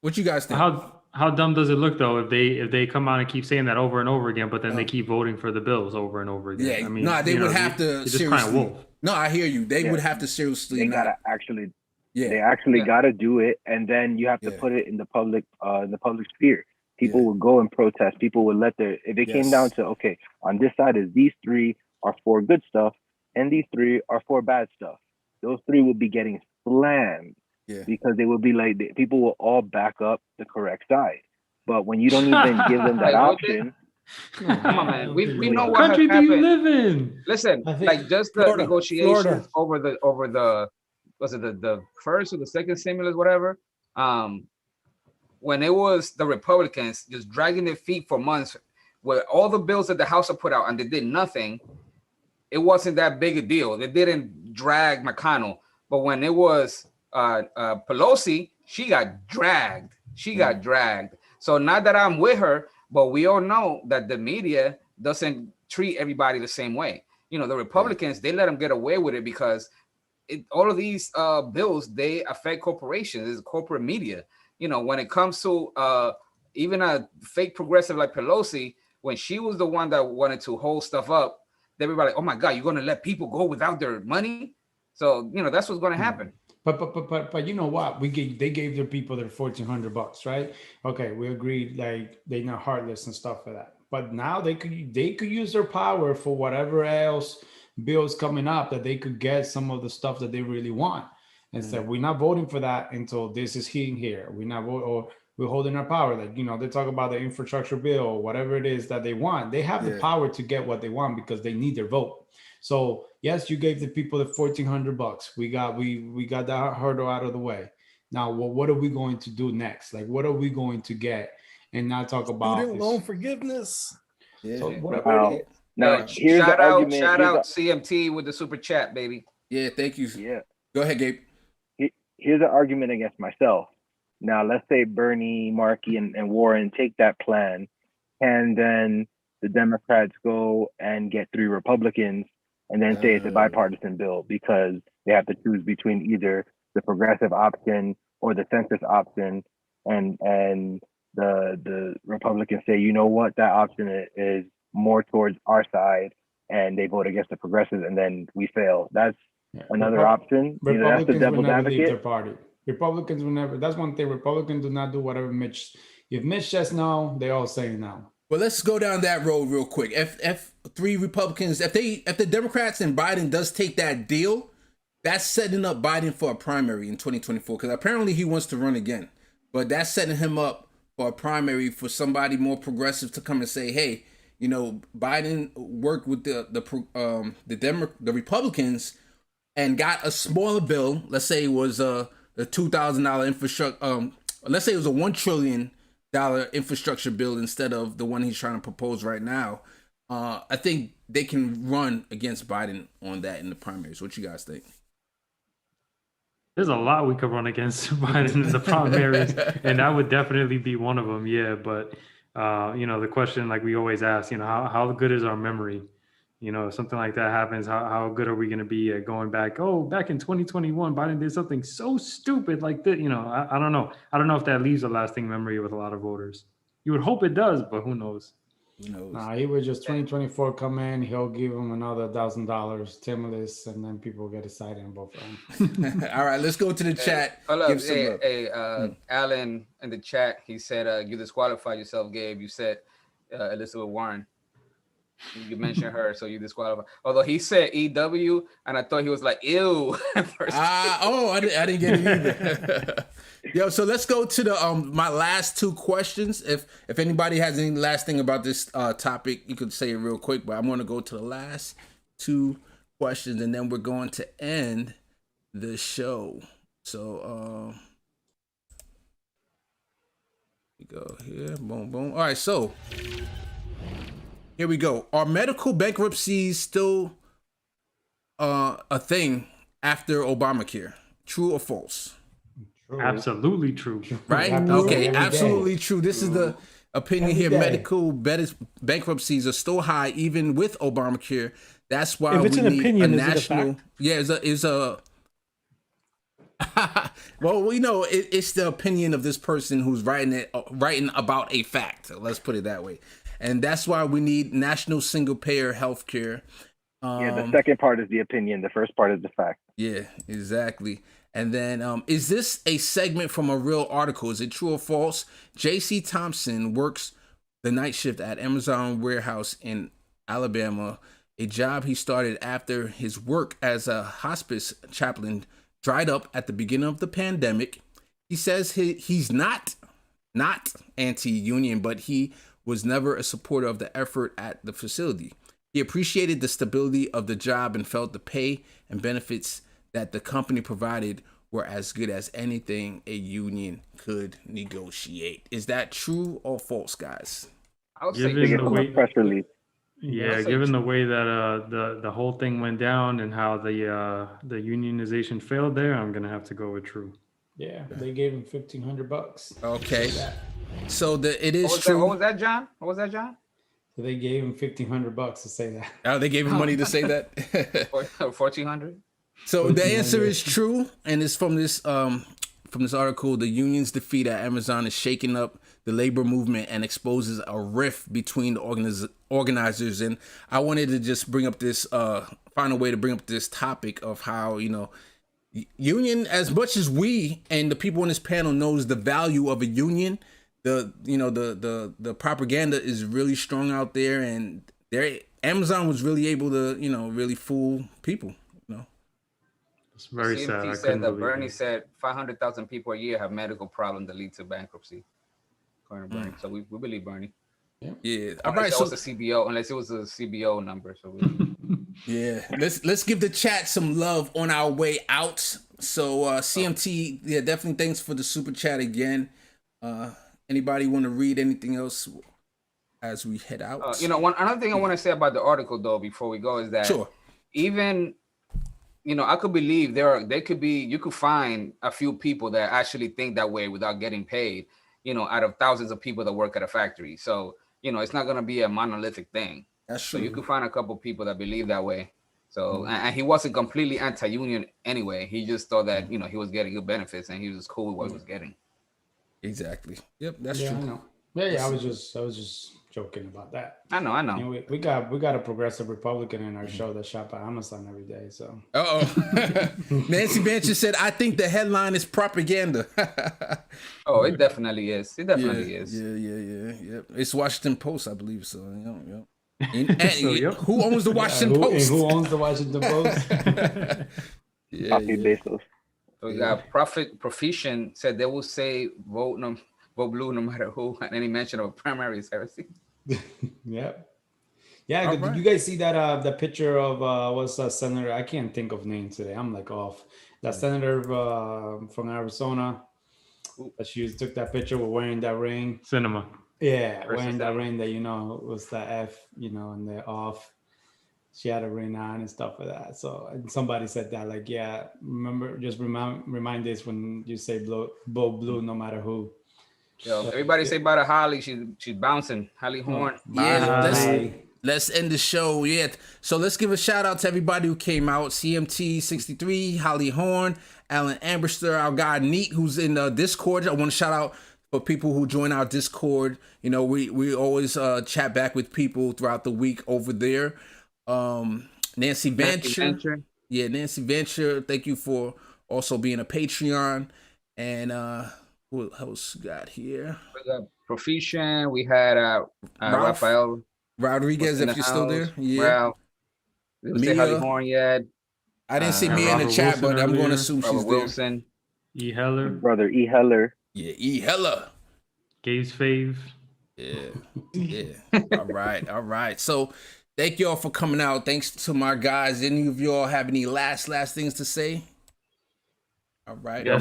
What you guys think? How dumb does it look though if they come out and keep saying that over and over again, but then they keep voting for the bills over and over again? Yeah, I mean, they would have to seriously. No, I hear you. They would have to seriously. They gotta actually. Yeah. They actually gotta do it, and then you have to put it in the public sphere. People will go and protest. People will if it came down to, okay, on this side is these three are for good stuff, and these three are for bad stuff. Those three will be getting slammed because they will be like, people will all back up the correct side. But when you don't even give them that option. Come on, man. We know what country happened. Do you live in? Listen, like just the negotiations over the was it the first or the second stimulus, whatever. When it was the Republicans just dragging their feet for months, where all the bills that the House had put out and they did nothing, it wasn't that big a deal. They didn't drag McConnell, but when it was Pelosi, she got dragged. So not that I'm with her, but we all know that the media doesn't treat everybody the same way. The Republicans, they let them get away with it because all of these bills, they affect corporations. It's corporate media. When it comes to even a fake progressive like Pelosi, when she was the one that wanted to hold stuff up, everybody like, oh my God, you're going to let people go without their money? So, that's what's going to happen. But you know what? They gave their people their $1,400, right? Okay, we agreed, like they're not heartless and stuff like that. But now they could use their power for whatever else bills coming up that they could get some of the stuff that they really want. And so we're not voting for that until this is here. We're not voting, or we're holding our power. Like, they talk about the infrastructure bill or whatever it is that they want. They have the power to get what they want because they need their vote. So yes, you gave the people the $1,400. We got that hurdle out of the way. Now, what are we going to do next? Like, what are we going to get? And not talk about student loan forgiveness. Yeah. So now, shout out CMT with the super chat, baby. Yeah, thank you. Yeah. Go ahead, Gabe. Here's an argument against myself. Now, let's say Bernie, Markey, and Warren take that plan, and then the Democrats go and get 3 Republicans and then say it's a bipartisan bill, because they have to choose between either the progressive option or the census option, and the Republicans say, you know what, that option is more towards our side, and they vote against the progressives, and then we fail. That's another option. That's the Republicans will devil's never leave their advocate. party. Republicans will never. That's one thing. Republicans do not do whatever Mitch. If Mitch says no, they all say no. Well, let's go down that road real quick. If three Republicans, if the Democrats and Biden does take that deal, that's setting up Biden for a primary in 2024, because apparently he wants to run again. But that's setting him up for a primary for somebody more progressive to come and say, hey, you know, Biden worked with the Republicans and got a smaller bill. Let's say it was the $2,000 infrastructure. Let's say it was a $1 trillion infrastructure bill instead of the one he's trying to propose right now. I think they can run against Biden on that in the primaries. What you guys think? There's a lot we could run against Biden in the primaries, and that would definitely be one of them. Yeah, but you know, the question, like we always ask, you know, how good is our memory? You know, if something like that happens, how good are we going to be at going back? Oh, back in 2021, Biden did something so stupid like that. You know, I don't know. I don't know if that leaves a lasting memory with a lot of voters. You would hope it does, but who knows? Who knows? Nah, he would just 2024 come in. He'll give him another $1,000 stimulus, and then people get excited and vote for him. All right, let's go to the chat. Hold up. Give some love. Alan in the chat, he said, you disqualified yourself, Gabe. You said Elizabeth Warren. You mentioned her, so you disqualified. Although he said EW, and I thought he was like, ew. I didn't get it either. Yo, so let's go to the my last two questions. If anybody has any last thing about this topic, you could say it real quick, but I'm going to go to the last two questions, and then we're going to end the show. So we go here, boom, boom. All right, so here we go. Are medical bankruptcies still a thing after Obamacare? True or false? True. Absolutely true. Right? Okay, absolutely true. This is the opinion here. Medical bankruptcies are still high even with Obamacare. That's why If it's we an need opinion, a is it a national. fact? Yeah, is a. Well, we know it's the opinion of this person who's writing about a fact. Let's put it that way. And that's why we need national single payer health care. The second part is the opinion. The first part is the fact. Yeah, exactly. And then, is this a segment from a real article? Is it true or false? J.C. Thompson works the night shift at Amazon warehouse in Alabama, a job he started after his work as a hospice chaplain dried up at the beginning of the pandemic. He says he's not anti-union, but he was never a supporter of the effort at the facility. He appreciated the stability of the job and felt the pay and benefits that the company provided were as good as anything a union could negotiate. Is that true or false, guys? I would say Given the way, Press release. yeah, given the way that the whole thing went down and how the unionization failed there, I'm gonna have to go with true. Yeah, they gave him $1,500. Okay, so it is what true. What was that, John? What was that, John? So they gave him $1,500 to say that. Oh, they gave him money to say that. 1,400. So the answer is true, and it's from this article. The union's defeat at Amazon is shaking up the labor movement and exposes a rift between the organizers. And I wanted to just bring up this, find a way to bring up this topic of how, you know, union, as much as we and the people on this panel knows the value of a union, the propaganda is really strong out there, and Amazon was really able to, you know, really fool people. It's very CMT sad. I said couldn't that believe Bernie it. said 500,000 people a year have medical problems that lead to bankruptcy. According to Bernie. So we believe Bernie. Yeah. All right. Unless So it was a CBO, unless it was a CBO number. So yeah, let's give the chat some love on our way out. So CMT, yeah, definitely thanks for the super chat again. Anybody want to read anything else as we head out? Another thing I want to say about the article though before we go is that even I could believe you could find a few people that actually think that way without getting paid, out of thousands of people that work at a factory. So, it's not going to be a monolithic thing. That's true. So you could find a couple people that believe that way. So and he wasn't completely anti-union anyway. He just thought that he was getting good benefits and he was cool with what he was getting. Exactly. Yep, that's Yeah, true. I know. Yeah. I was just joking about that. I know. And we got a progressive Republican in our show that shop at Amazon every day. So. Nancy Bancher said, "I think the headline is propaganda." Oh, it definitely is. It definitely is. Yeah. It's Washington Post, I believe so. Yep. And who owns the Washington who, Post? And who owns the Washington Post? Copy Bezos. So we got Proficient said they will say vote blue no matter who, and any mention of a primary is heresy. Yep. Yeah, All did right. you guys see that the picture of what's that senator? I can't think of names today. I'm like off. That senator from Arizona. She took that picture with wearing that ring. Cinema. Yeah, wearing that ring that was the F, and the off. She had a ring on and stuff like that. So and somebody said that, like, yeah, remember, just remind this when you say blue no matter who. Yo, everybody say bye to Holly. She's bouncing. Holly Horn. Yeah, let's end the show. Yeah. So let's give a shout out to everybody who came out. CMT63, Holly Horn, Alan Amberster, our guy Neat, who's in the Discord. I want to shout out for people who join our Discord. We always chat back with people throughout the week over there. Nancy Venture. Yeah, Nancy Venture. Thank you for also being a Patreon. And who else got here? We got Proficient. We had Rafael Rodriguez, if you're still there. Yeah. Well, we didn't say Holly Horn yet. I didn't see Mia in the chat, but I'm going to assume she's there. Wilson. E. Heller. Brother E. Heller. Yeah, E. Heller. Gaze Fave. Yeah. All right. So thank y'all for coming out. Thanks to my guys. Any of y'all have any last things to say? All right. Yeah,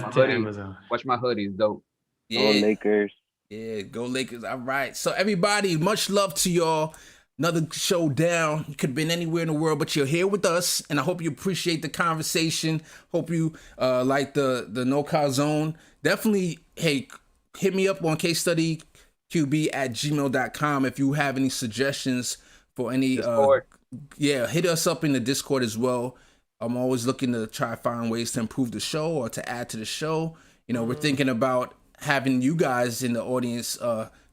watch my hoodie. It's dope. Yeah. Go Lakers. Yeah, go Lakers. All right. So everybody, much love to y'all. Another show down. You could have been anywhere in the world, but you're here with us, and I hope you appreciate the conversation. Hope you like the No Call Zone. Definitely, hey, hit me up on CaseStudyQB@gmail.com if you have any suggestions for any. Hit us up in the Discord as well. I'm always looking to try to find ways to improve the show or to add to the show. We're thinking about having you guys in the audience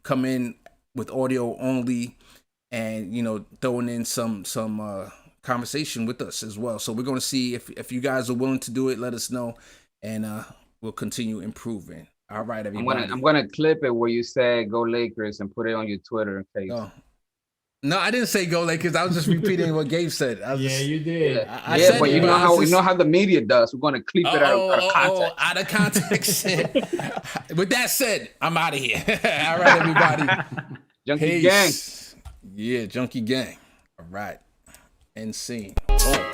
come in with audio only, and throwing in some conversation with us as well. So we're going to see if you guys are willing to do it. Let us know, and we'll continue improving. All right, everybody. I'm gonna clip it where you say "Go Lakers" and put it on your Twitter in case. Oh. No, I didn't say go Lakers. I was just repeating what Gabe said. You did. I said, but you know how the media does. We're gonna clip it out of context. Out of context. With that said, I'm out of here. All right, everybody. Junkie gang. Yeah, Junkie gang. All right. End scene. Oh.